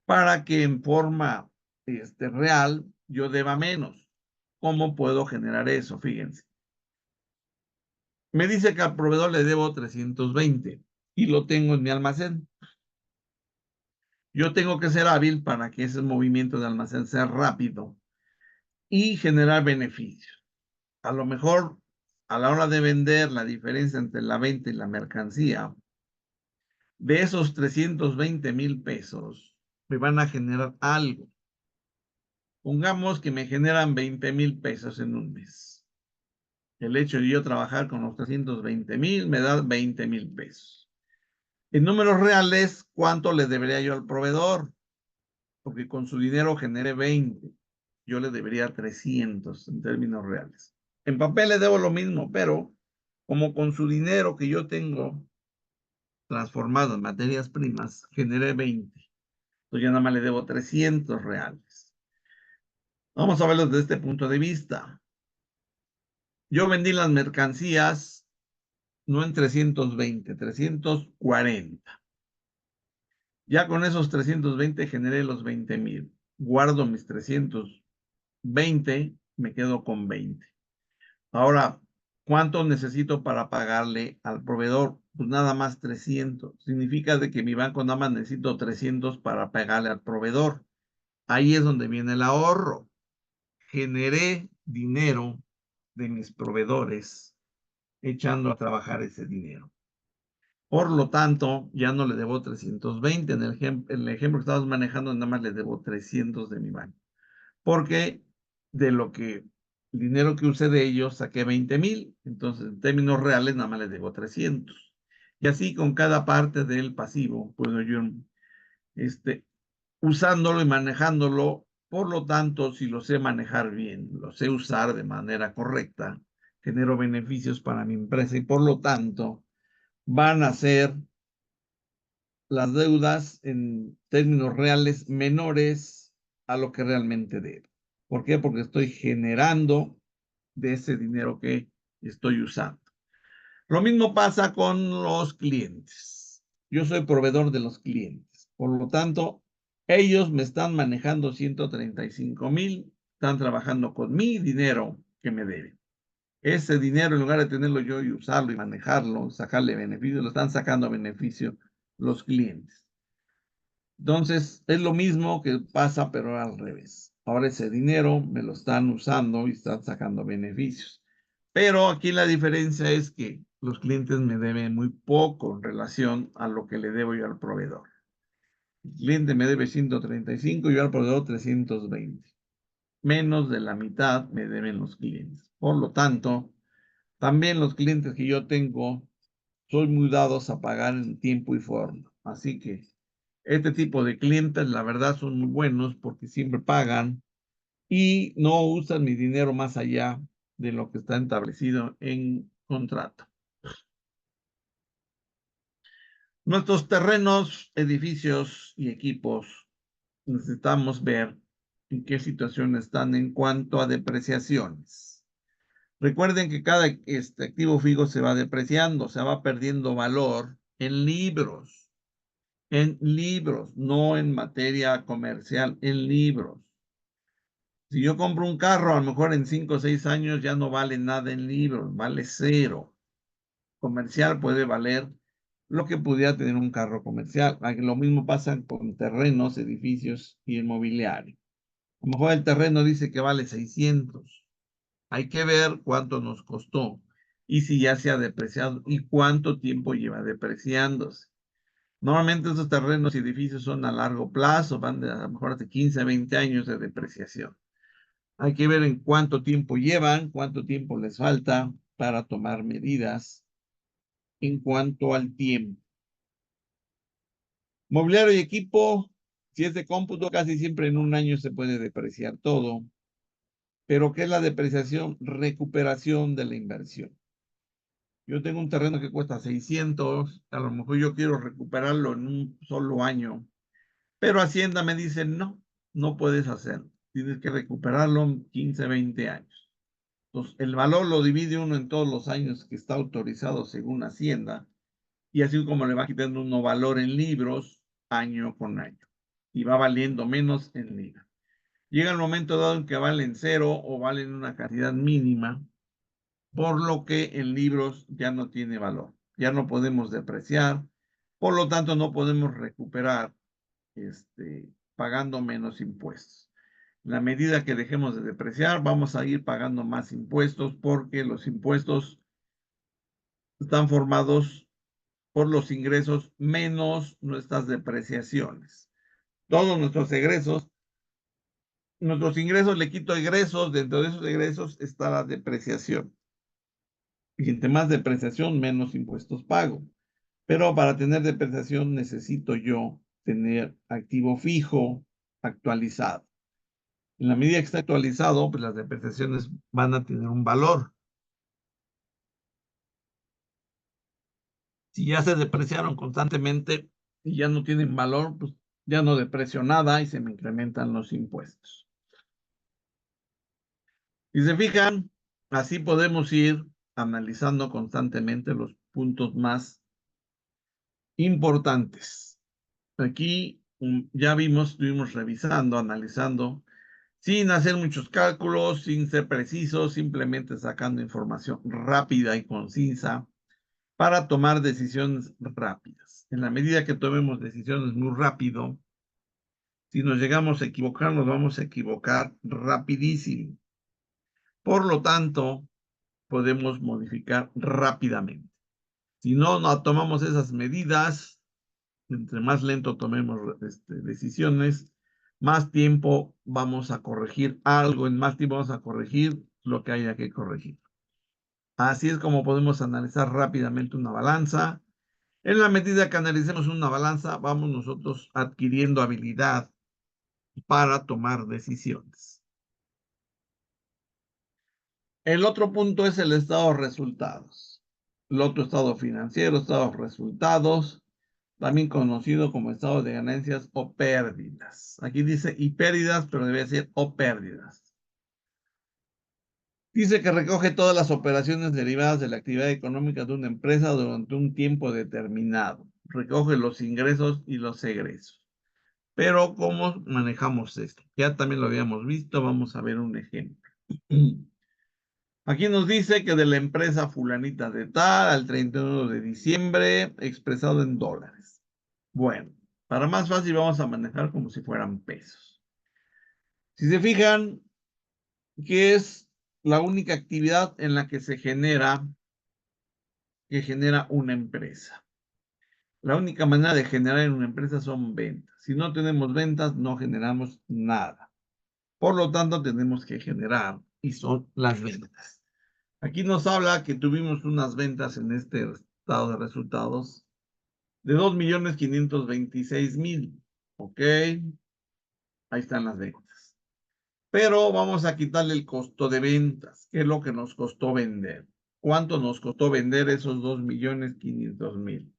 Speaker 1: para que en forma real yo deba menos. ¿Cómo puedo generar eso? Fíjense. Me dice que al proveedor le debo 320 y lo tengo en mi almacén. Yo tengo que ser hábil para que ese movimiento de almacén sea rápido y generar beneficios. A lo mejor, a la hora de vender, la diferencia entre la venta y la mercancía, de esos 320,000 pesos, me van a generar algo. Pongamos que me generan 20,000 pesos en un mes. El hecho de yo trabajar con los 320,000 me da 20,000 pesos. En números reales, ¿cuánto le debería yo al proveedor? Porque con su dinero generé 20. Yo le debería 300 en términos reales. En papel le debo lo mismo, pero como con su dinero que yo tengo transformado en materias primas, generé 20. Entonces ya nada más le debo 300 reales. Vamos a verlo desde este punto de vista. Yo vendí las mercancías no en 320, 340. Ya con esos 320 generé los 20,000. Guardo mis 320, me quedo con 20. Ahora, ¿cuánto necesito para pagarle al proveedor? Pues nada más 300. Significa de que mi banco nada más necesito 300 para pagarle al proveedor. Ahí es donde viene el ahorro. Generé dinero de mis proveedores echando a trabajar ese dinero. Por lo tanto, ya no le debo 320. En el ejemplo que estamos manejando, nada más le debo 300 de mi banco. Porque de el dinero que usé de ellos, saqué 20,000. Entonces, en términos reales, nada más le debo 300. Y así con cada parte del pasivo, puedo yo, usándolo y manejándolo. Por lo tanto, si lo sé manejar bien, lo sé usar de manera correcta, genero beneficios para mi empresa y por lo tanto, van a ser las deudas en términos reales menores a lo que realmente debo. ¿Por qué? Porque estoy generando de ese dinero que estoy usando. Lo mismo pasa con los clientes. Yo soy proveedor de los clientes. Por lo tanto, ellos me están manejando 135,000, están trabajando con mi dinero que me deben. Ese dinero, en lugar de tenerlo yo y usarlo y manejarlo, sacarle beneficio, lo están sacando a beneficio los clientes. Entonces, es lo mismo que pasa, pero al revés. Ahora ese dinero me lo están usando y están sacando beneficios. Pero aquí la diferencia es que los clientes me deben muy poco en relación a lo que le debo yo al proveedor. El cliente me debe 135 y yo al proveedor 320. Menos de la mitad me deben los clientes. Por lo tanto, también los clientes que yo tengo son muy dados a pagar en tiempo y forma. Así que este tipo de clientes, la verdad, son muy buenos porque siempre pagan y no usan mi dinero más allá de lo que está establecido en contrato. Nuestros terrenos, edificios y equipos, necesitamos ver en qué situación están en cuanto a depreciaciones. Recuerden que cada activo fijo se va depreciando, se va perdiendo valor en libros, no en materia comercial, en libros. Si yo compro un carro, a lo mejor en 5 o 6 años ya no vale nada en libros, vale 0. Comercial puede valer lo que pudiera tener un carro comercial. Lo mismo pasa con terrenos, edificios y inmobiliario. A lo mejor el terreno dice que vale 600. Hay que ver cuánto nos costó y si ya se ha depreciado y cuánto tiempo lleva depreciándose. Normalmente esos terrenos y edificios son a largo plazo, van de a lo mejor de 15 a 20 años de depreciación. Hay que ver en cuánto tiempo llevan, cuánto tiempo les falta para tomar medidas en cuanto al tiempo. Mobiliario y equipo, si es de cómputo, casi siempre en un año se puede depreciar todo. Pero ¿qué es la depreciación? Recuperación de la inversión. Yo tengo un terreno que cuesta 600, a lo mejor yo quiero recuperarlo en un solo año, pero Hacienda me dice, no, no puedes hacerlo. Tienes que recuperarlo en 15, 20 años. Entonces, el valor lo divide uno en todos los años que está autorizado según Hacienda, y así como le va quitando uno valor en libros año con año, y va valiendo menos en libros. Llega el momento dado en que valen cero o valen una cantidad mínima, por lo que en libros ya no tiene valor, ya no podemos depreciar, por lo tanto no podemos recuperar pagando menos impuestos. En la medida que dejemos de depreciar, vamos a ir pagando más impuestos porque los impuestos están formados por los ingresos menos nuestras depreciaciones. Todos nuestros ingresos le quito egresos, dentro de esos egresos está la depreciación. Y entre más depreciación, menos impuestos pago. Pero para tener depreciación necesito yo tener activo fijo actualizado. En la medida que está actualizado, pues las depreciaciones van a tener un valor. Si ya se depreciaron constantemente y ya no tienen valor, pues ya no deprecio nada y se me incrementan los impuestos. Si se fijan, así podemos ir analizando constantemente los puntos más importantes. Aquí ya vimos, estuvimos revisando, analizando, sin hacer muchos cálculos, sin ser precisos, simplemente sacando información rápida y concisa para tomar decisiones rápidas. En la medida que tomemos decisiones muy rápido, si nos llegamos a equivocar, nos vamos a equivocar rapidísimo. Por lo tanto, podemos modificar rápidamente. Si no tomamos esas medidas, entre más lento tomemos decisiones, más tiempo vamos a corregir algo, en más tiempo vamos a corregir lo que haya que corregir. Así es como podemos analizar rápidamente una balanza. En la medida que analicemos una balanza, vamos nosotros adquiriendo habilidad para tomar decisiones. El otro punto es el estado de resultados. El otro estado financiero, estado de resultados, también conocido como estado de ganancias o pérdidas. Aquí dice y pérdidas, pero debe ser o pérdidas. Dice que recoge todas las operaciones derivadas de la actividad económica de una empresa durante un tiempo determinado. Recoge los ingresos y los egresos. Pero ¿cómo manejamos esto? Ya también lo habíamos visto, vamos a ver un ejemplo. Aquí nos dice que de la empresa fulanita de tal al 31 de diciembre, expresado en dólares. Bueno, para más fácil vamos a manejar como si fueran pesos. Si se fijan, que es la única actividad en la que genera una empresa. La única manera de generar en una empresa son ventas. Si no tenemos ventas, no generamos nada. Por lo tanto, tenemos que generar y son las ventas. Aquí nos habla que tuvimos unas ventas en este estado de resultados de 2.526.000. Ok, ahí están las ventas. Pero vamos a quitarle el costo de ventas. ¿Qué es lo que nos costó vender? ¿Cuánto nos costó vender esos 2.500.000?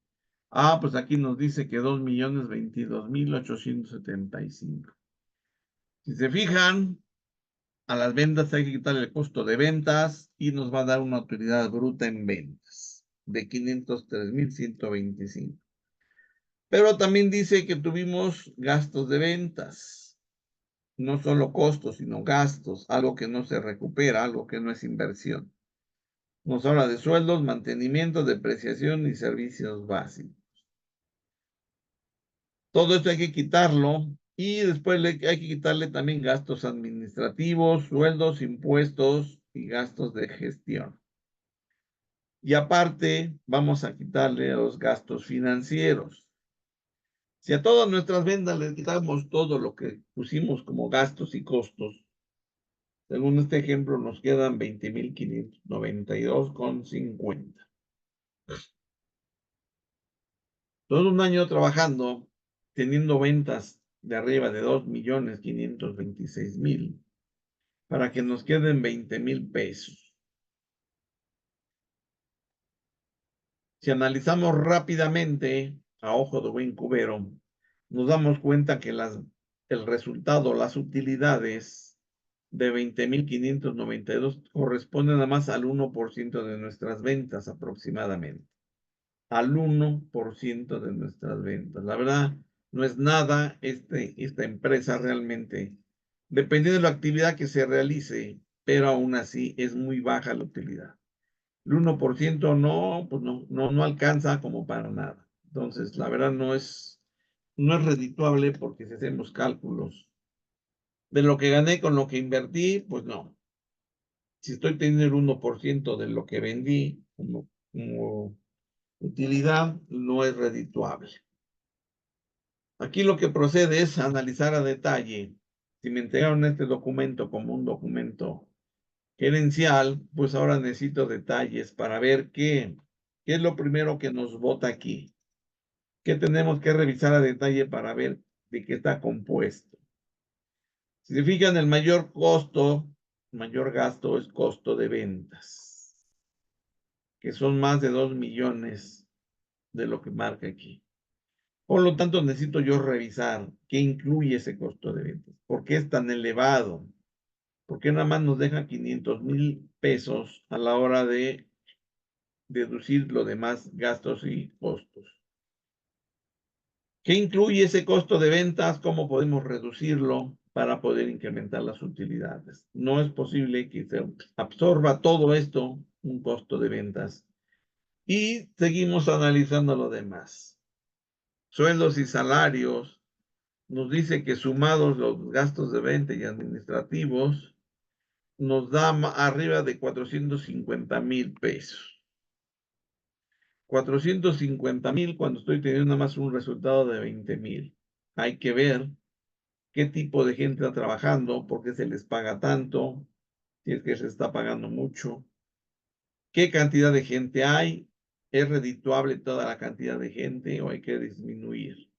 Speaker 1: Ah, pues aquí nos dice que 2.022.875. Si se fijan, a las ventas hay que quitarle el costo de ventas y nos va a dar una utilidad bruta en ventas de 503.125. Pero también dice que tuvimos gastos de ventas, no solo costos, sino gastos, algo que no se recupera, algo que no es inversión. Nos habla de sueldos, mantenimiento, depreciación y servicios básicos. Todo esto hay que quitarlo y después hay que quitarle también gastos administrativos, sueldos, impuestos y gastos de gestión. Y aparte, vamos a quitarle los gastos financieros. Si a todas nuestras ventas les quitamos todo lo que pusimos como gastos y costos, según este ejemplo nos quedan 20.592,50. Todo un año trabajando, teniendo ventas de arriba de 2.526.000, para que nos queden 20,000 pesos. Si analizamos rápidamente, a ojo de buen cubero, nos damos cuenta que el resultado, las utilidades de 20,592 corresponden nada más al 1% de nuestras ventas aproximadamente. Al 1% de nuestras ventas. La verdad, no es nada esta empresa realmente, dependiendo de la actividad que se realice, pero aún así es muy baja la utilidad. El 1% no, pues no alcanza como para nada. Entonces, la verdad no es redituable porque si hacemos cálculos de lo que gané con lo que invertí, pues no. Si estoy teniendo el 1% de lo que vendí como utilidad, no es redituable. Aquí lo que procede es analizar a detalle. Si me entregaron este documento como un documento gerencial, pues ahora necesito detalles para ver qué es lo primero que nos bota aquí. ¿Qué tenemos que revisar a detalle para ver de qué está compuesto? Si se fijan, el mayor gasto es costo de ventas, que son más de 2 millones de lo que marca aquí. Por lo tanto, necesito yo revisar qué incluye ese costo de ventas. ¿Por qué es tan elevado? ¿Por qué nada más nos deja 500,000 pesos a la hora de deducir los demás gastos y costos? ¿Qué incluye ese costo de ventas? ¿Cómo podemos reducirlo para poder incrementar las utilidades? No es posible que se absorba todo esto, un costo de ventas. Y seguimos analizando lo demás. Sueldos y salarios. Nos dice que sumados los gastos de venta y administrativos, nos da arriba de 450,000 pesos. 450,000 cuando estoy teniendo nada más un resultado de 20,000. Hay que ver qué tipo de gente está trabajando, por qué se les paga tanto, si es que se está pagando mucho, qué cantidad de gente hay, es redituable toda la cantidad de gente o hay que disminuir.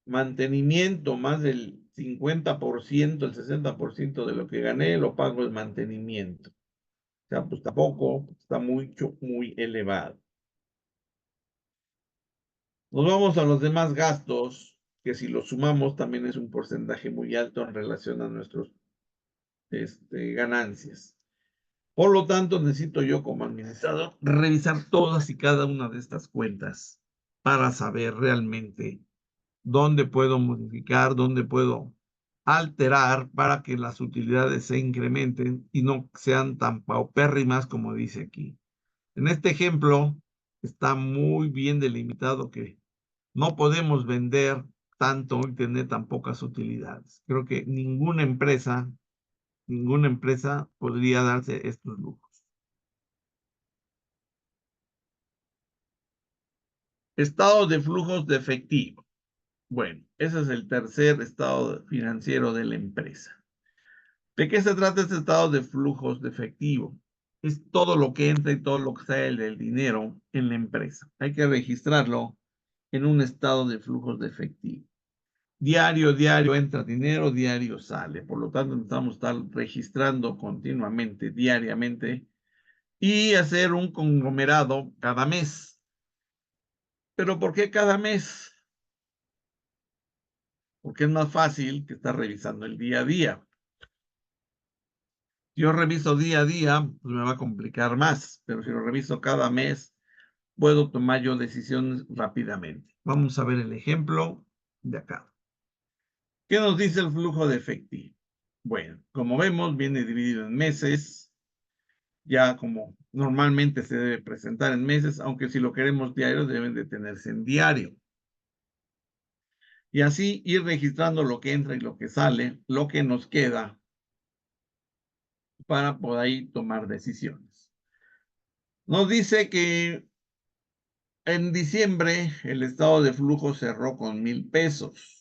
Speaker 1: Mantenimiento, más del 50%, el 60% de lo que gané lo pago en mantenimiento. O sea, pues tampoco está muy elevado. Nos vamos a los demás gastos, que si los sumamos también es un porcentaje muy alto en relación a nuestras ganancias. Por lo tanto, necesito yo como administrador revisar todas y cada una de estas cuentas para saber realmente dónde puedo modificar, dónde puedo alterar para que las utilidades se incrementen y no sean tan paupérrimas como dice aquí. En este ejemplo está muy bien delimitado que no podemos vender tanto y tener tan pocas utilidades. Creo que ninguna empresa podría darse estos lujos. Estado de flujos de efectivo. Bueno, ese es el tercer estado financiero de la empresa. ¿De qué se trata este estado de flujos de efectivo? Es todo lo que entra y todo lo que sale del dinero en la empresa. Hay que registrarlo en un estado de flujos de efectivo. Diario entra dinero, diario sale. Por lo tanto, necesitamos estar registrando continuamente, diariamente, y hacer un conglomerado cada mes. ¿Pero por qué cada mes? Porque es más fácil que estar revisando el día a día. Si yo reviso día a día, pues me va a complicar más, pero si lo reviso cada mes, puedo tomar yo decisiones rápidamente. Vamos a ver el ejemplo de acá. ¿Qué nos dice el flujo de efectivo? Bueno, como vemos, viene dividido en meses, ya como normalmente se debe presentar en meses, aunque si lo queremos diario, deben de tenerse en diario. Y así ir registrando lo que entra y lo que sale, lo que nos queda, para poder ahí tomar decisiones. Nos dice que en diciembre el estado de flujo cerró con 1,000 pesos.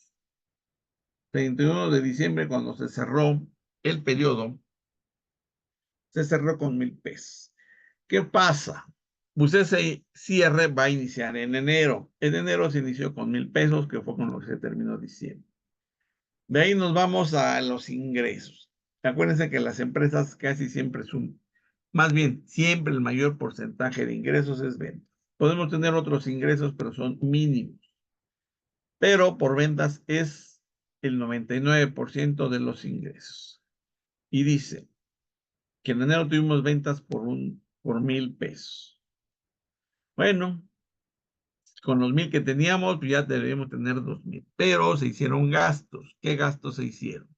Speaker 1: 31 de diciembre, cuando se cerró el periodo, se cerró con 1,000 pesos. ¿Qué pasa? Pues ese cierre va a iniciar en enero. En enero se inició con 1,000 pesos, que fue con lo que se terminó diciembre. De ahí nos vamos a los ingresos. Acuérdense que las empresas casi siempre son, más bien, siempre el mayor porcentaje de ingresos es venta. Podemos tener otros ingresos, pero son mínimos. Pero por ventas es el 99% de los ingresos. Y dice que en enero tuvimos ventas por 1,000 pesos. Bueno, con los 1,000 que teníamos, pues ya deberíamos tener 2,000. Pero se hicieron gastos. ¿Qué gastos se hicieron?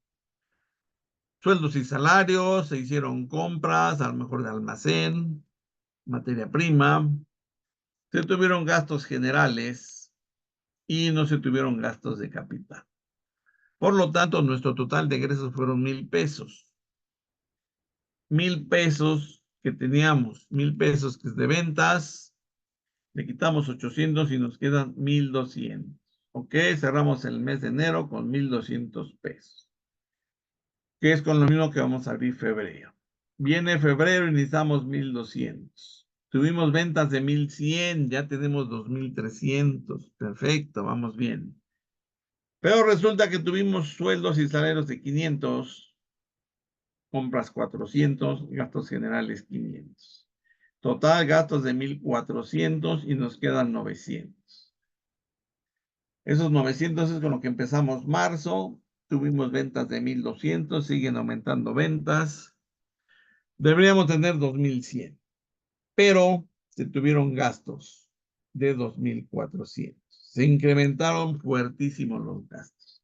Speaker 1: Sueldos y salarios, se hicieron compras, a lo mejor de almacén, materia prima. Se tuvieron gastos generales y no se tuvieron gastos de capital. Por lo tanto, nuestro total de ingresos fueron 1,000 pesos. 1,000 pesos que teníamos, 1,000 pesos que es de ventas, le quitamos 800 y nos quedan 1,200. Ok, cerramos el mes de enero con 1,200 pesos, que es con lo mismo que vamos a abrir febrero. Viene febrero y necesitamos 1,200. Tuvimos ventas de 1,100, ya tenemos 2,300. Perfecto, vamos bien. Pero resulta que tuvimos sueldos y salarios de 500, compras 400, gastos generales 500. Total gastos de 1,400 y nos quedan 900. Esos 900 es con lo que empezamos marzo. Tuvimos ventas de 1,200, siguen aumentando ventas. Deberíamos tener 2,100, pero se tuvieron gastos de 2,400. Se incrementaron fuertísimos los gastos.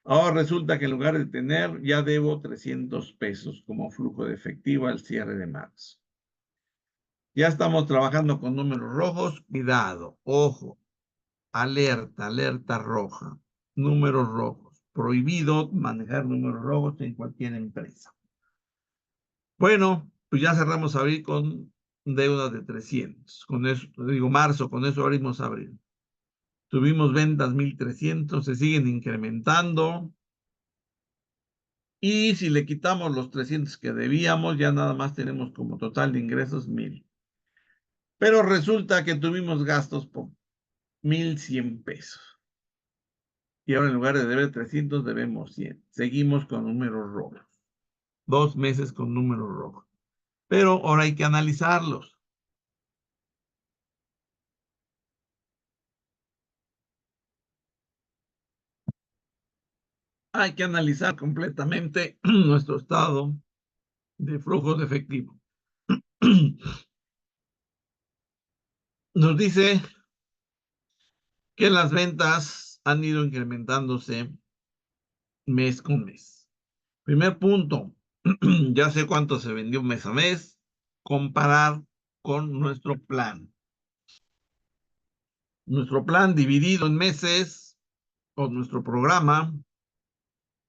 Speaker 1: Ahora resulta que en lugar de tener, ya debo 300 pesos como flujo de efectivo al cierre de marzo. Ya estamos trabajando con números rojos. Cuidado, ojo, alerta, alerta roja, números rojos. Prohibido manejar números rojos en cualquier empresa. Bueno, pues ya cerramos abril con deuda de 300. Con eso, digo marzo, con eso abrimos abril. Tuvimos ventas 1,300, se siguen incrementando. Y si le quitamos los 300 que debíamos, ya nada más tenemos como total de ingresos 1,000. Pero resulta que tuvimos gastos por 1,100 pesos. Y ahora en lugar de deber 300, debemos 100. Seguimos con números rojos. 2 meses con números rojos. Pero ahora hay que analizarlos. Hay que analizar completamente nuestro estado de flujos de efectivo. Nos dice que las ventas han ido incrementándose mes con mes. Primer punto, ya sé cuánto se vendió mes a mes, comparar con nuestro plan. Nuestro plan dividido en meses, o nuestro programa,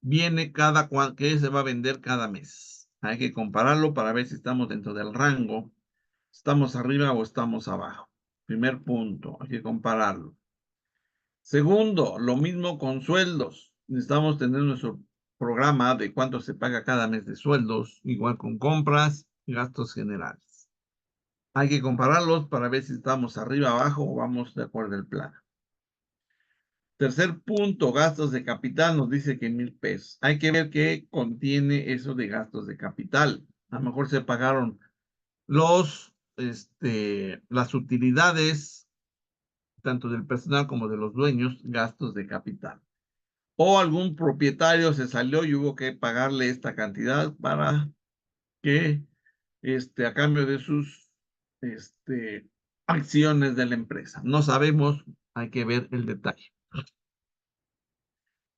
Speaker 1: viene que se va a vender cada mes. Hay que compararlo para ver si estamos dentro del rango, estamos arriba o estamos abajo. Primer punto, hay que compararlo. Segundo, lo mismo con sueldos. Necesitamos tener nuestro programa de cuánto se paga cada mes de sueldos, igual con compras y gastos generales. Hay que compararlos para ver si estamos arriba, abajo o vamos de acuerdo al plan. Tercer punto, gastos de capital, nos dice que 1,000 pesos. Hay que ver qué contiene eso de gastos de capital. A lo mejor se pagaron las utilidades, tanto del personal como de los dueños, gastos de capital. O algún propietario se salió y hubo que pagarle esta cantidad para que, a cambio de sus, acciones de la empresa. No sabemos, hay que ver el detalle.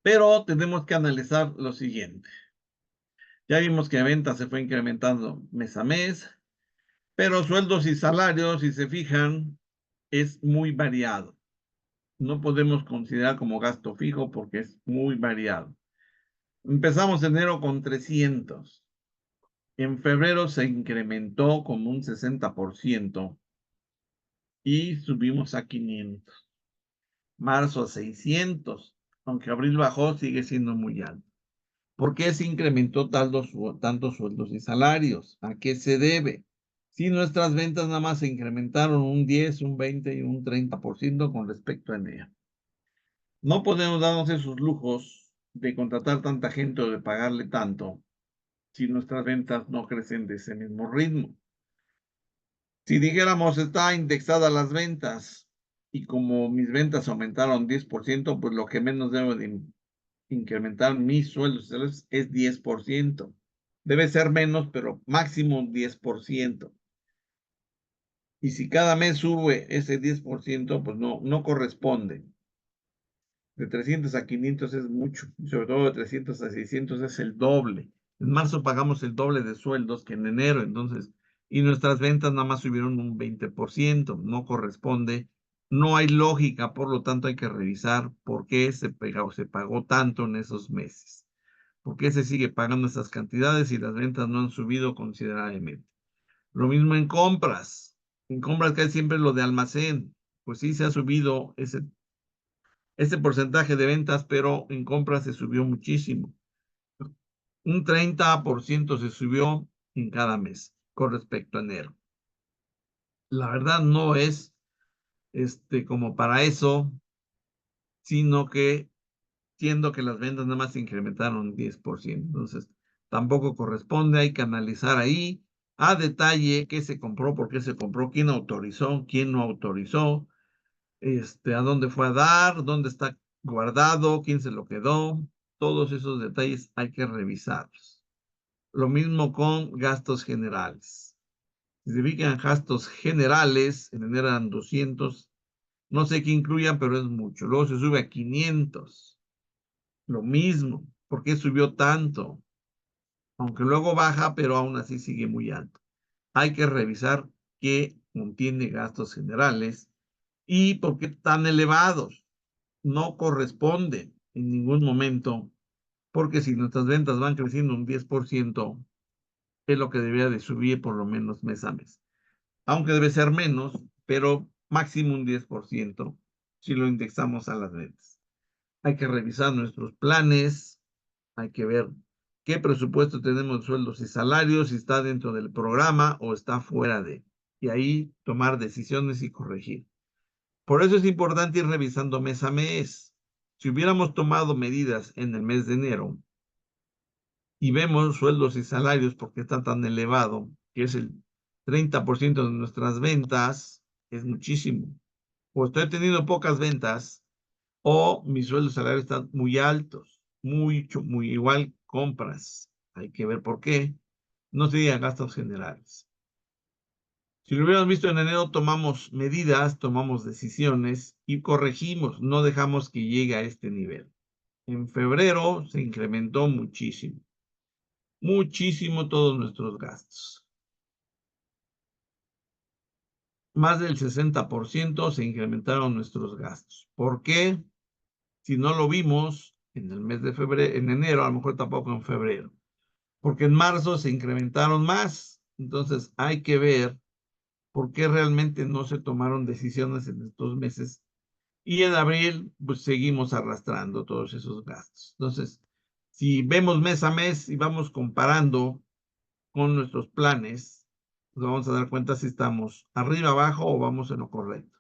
Speaker 1: Pero tenemos que analizar lo siguiente. Ya vimos que venta se fue incrementando mes a mes, pero sueldos y salarios, si se fijan, es muy variado. No podemos considerar como gasto fijo porque es muy variado. Empezamos enero con 300. En febrero se incrementó como un 60% y subimos a 500. Marzo a 600, aunque abril bajó, sigue siendo muy alto. ¿Por qué se incrementó tantos sueldos y salarios? ¿A qué se debe? Si nuestras ventas nada más se incrementaron un 10, un 20 y un 30% con respecto a enero. No podemos darnos esos lujos de contratar tanta gente o de pagarle tanto si nuestras ventas no crecen de ese mismo ritmo. Si dijéramos está indexada las ventas y como mis ventas aumentaron 10%, pues lo que menos debo de incrementar mis sueldos es 10%. Debe ser menos, pero máximo 10%. Y si cada mes sube ese 10%, pues no corresponde. De 300 a 500 es mucho, y sobre todo de 300 a 600 es el doble. En marzo pagamos el doble de sueldos que en enero, entonces, y nuestras ventas nada más subieron un 20%, no corresponde, no hay lógica, por lo tanto hay que revisar por qué se pagó tanto en esos meses, por qué se sigue pagando esas cantidades y las ventas no han subido considerablemente. Lo mismo en compras que hay siempre lo de almacén, pues sí se ha subido ese porcentaje de ventas, pero en compras se subió muchísimo. Un 30% se subió en cada mes con respecto a enero. La verdad no es como para eso, sino que siendo que las ventas nada más se incrementaron 10%. Entonces, tampoco corresponde, hay que analizar ahí a detalle qué se compró, por qué se compró, quién autorizó, quién no autorizó, a dónde fue a dar, dónde está guardado, quién se lo quedó. Todos esos detalles hay que revisarlos. Lo mismo con gastos generales. Si se fijan gastos generales, en enero eran 200, no sé qué incluyan, pero es mucho. Luego se sube a 500. Lo mismo. ¿Por qué subió tanto? Aunque luego baja, pero aún así sigue muy alto. Hay que revisar qué contiene gastos generales y por qué tan elevados. No corresponde en ningún momento, porque si nuestras ventas van creciendo un 10%, es lo que debería de subir por lo menos mes a mes. Aunque debe ser menos, pero máximo un 10% si lo indexamos a las ventas. Hay que revisar nuestros planes, hay que ver qué presupuesto tenemos de sueldos y salarios, si está dentro del programa o está fuera de. Y ahí tomar decisiones y corregir. Por eso es importante ir revisando mes a mes. Si hubiéramos tomado medidas en el mes de enero y vemos sueldos y salarios porque está tan elevado, que es el 30% de nuestras ventas, es muchísimo. O estoy teniendo pocas ventas o mis sueldos y salarios están muy altos, muy igual compras. Hay que ver por qué. No se digan gastos generales. Si lo hubiéramos visto en enero, tomamos medidas, tomamos decisiones y corregimos, no dejamos que llegue a este nivel. En febrero se incrementó muchísimo todos nuestros gastos. Más del 60% se incrementaron nuestros gastos. ¿Por qué? Si no lo vimos en el mes de febrero, en enero, a lo mejor tampoco en febrero. Porque en marzo se incrementaron más. Entonces hay que ver por qué realmente no se tomaron decisiones en estos meses. Y en abril, pues seguimos arrastrando todos esos gastos. Entonces, si vemos mes a mes y vamos comparando con nuestros planes, nos vamos a dar cuenta si estamos arriba, abajo o vamos en lo correcto.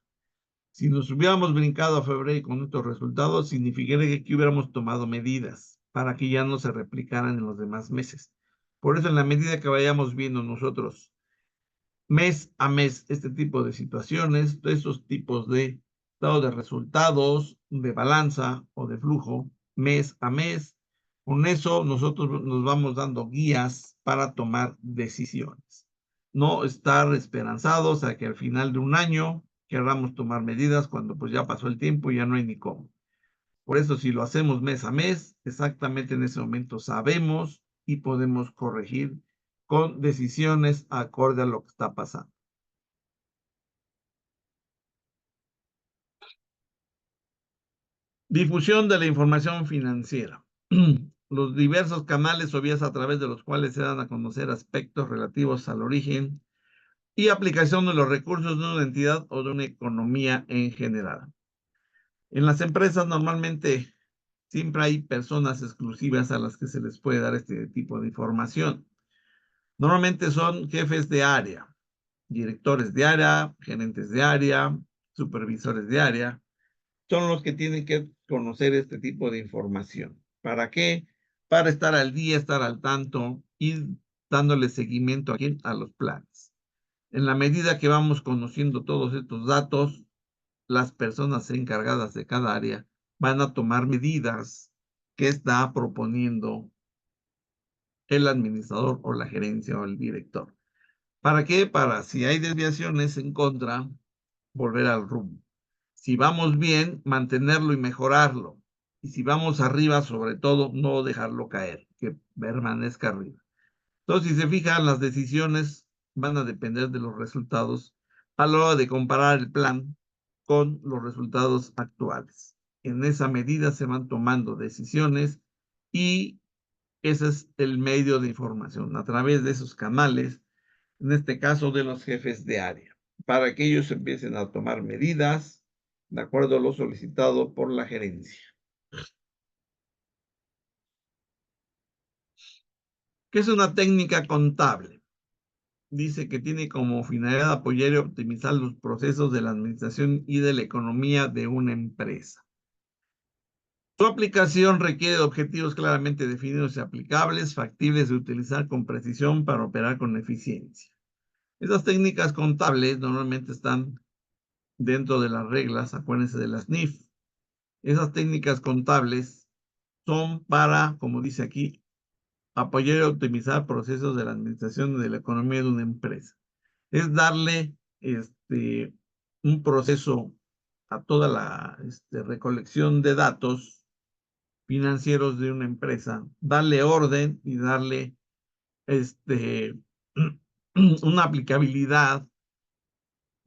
Speaker 1: Si nos hubiéramos brincado a febrero con estos resultados, significaría que hubiéramos tomado medidas para que ya no se replicaran en los demás meses. Por eso, en la medida que vayamos viendo nosotros mes a mes este tipo de situaciones, de esos tipos de estado de resultados, de balanza o de flujo, mes a mes, con eso nosotros nos vamos dando guías para tomar decisiones. No estar esperanzados a que al final de un año queramos tomar medidas cuando pues ya pasó el tiempo y ya no hay ni cómo. Por eso si lo hacemos mes a mes, exactamente en ese momento sabemos y podemos corregir con decisiones acorde a lo que está pasando. Difusión de la información financiera. Los diversos canales o vías a través de los cuales se dan a conocer aspectos relativos al origen y aplicación de los recursos de una entidad o de una economía en general. En las empresas normalmente siempre hay personas exclusivas a las que se les puede dar este tipo de información. Normalmente son jefes de área, directores de área, gerentes de área, supervisores de área. Son los que tienen que conocer este tipo de información. ¿Para qué? Para estar al día, estar al tanto y dándole seguimiento a los planes. En la medida que vamos conociendo todos estos datos, las personas encargadas de cada área van a tomar medidas que está proponiendo el administrador o la gerencia o el director. ¿Para qué? Para si hay desviaciones en contra, volver al rumbo. Si vamos bien, mantenerlo y mejorarlo. Y si vamos arriba, sobre todo, no dejarlo caer, que permanezca arriba. Entonces, si se fijan, las decisiones van a depender de los resultados a la hora de comparar el plan con los resultados actuales. En esa medida se van tomando decisiones y ese es el medio de información, a través de esos canales, en este caso de los jefes de área, para que ellos empiecen a tomar medidas de acuerdo a lo solicitado por la gerencia. ¿Qué es una técnica contable? Dice que tiene como finalidad apoyar y optimizar los procesos de la administración y de la economía de una empresa. Su aplicación requiere de objetivos claramente definidos y aplicables, factibles de utilizar con precisión para operar con eficiencia. Esas técnicas contables normalmente están dentro de las reglas, acuérdense de las NIF. Esas técnicas contables son para, como dice aquí, apoyar y optimizar procesos de la administración y de la economía de una empresa. Es darle un proceso a toda la recolección de datos financieros de una empresa, darle orden y darle una aplicabilidad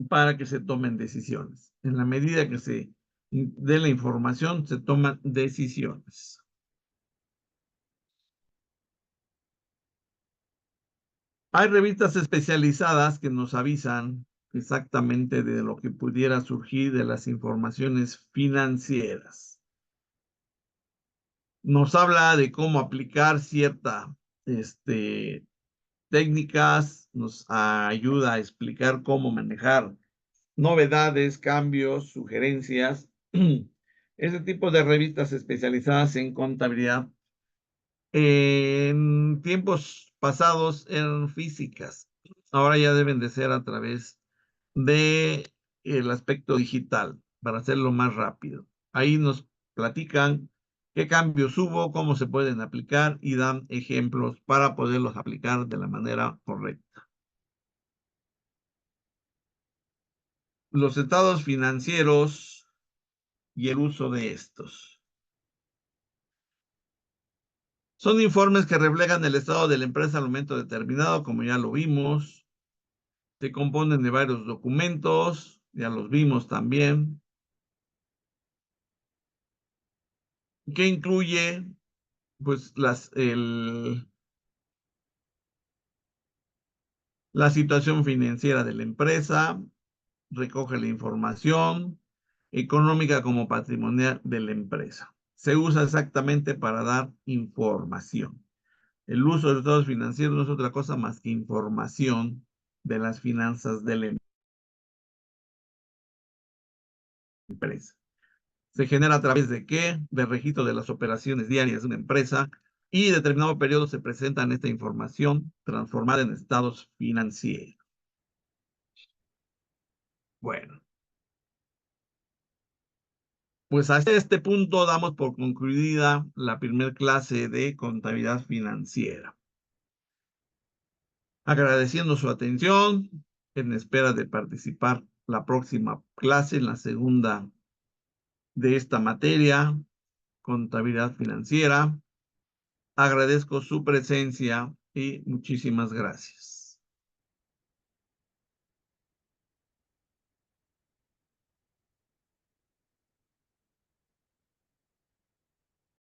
Speaker 1: para que se tomen decisiones. En la medida que se dé la información, se toman decisiones. Hay revistas especializadas que nos avisan exactamente de lo que pudiera surgir de las informaciones financieras. Nos habla de cómo aplicar ciertas técnicas, nos ayuda a explicar cómo manejar novedades, cambios, sugerencias. Ese tipo de revistas especializadas en contabilidad en tiempos pasados eran físicas, ahora ya deben de ser a través de el aspecto digital para hacerlo más rápido. Ahí nos platican qué cambios hubo, cómo se pueden aplicar y dan ejemplos para poderlos aplicar de la manera correcta. Los estados financieros y el uso de estos. Son informes que reflejan el estado de la empresa al momento determinado, como ya lo vimos. Se componen de varios documentos, ya los vimos también, que incluye pues la situación financiera de la empresa, recoge la información económica como patrimonial de la empresa. Se usa exactamente para dar información. El uso de los estados financieros no es otra cosa más que información de las finanzas de la empresa. Se genera a través de qué? De registro de las operaciones diarias de una empresa y en determinado periodo se presenta esta información transformada en estados financieros. Bueno, pues hasta este punto damos por concluida la primera clase de contabilidad financiera. Agradeciendo su atención, en espera de participar la próxima clase, en la segunda de esta materia, contabilidad financiera. Agradezco su presencia y muchísimas gracias.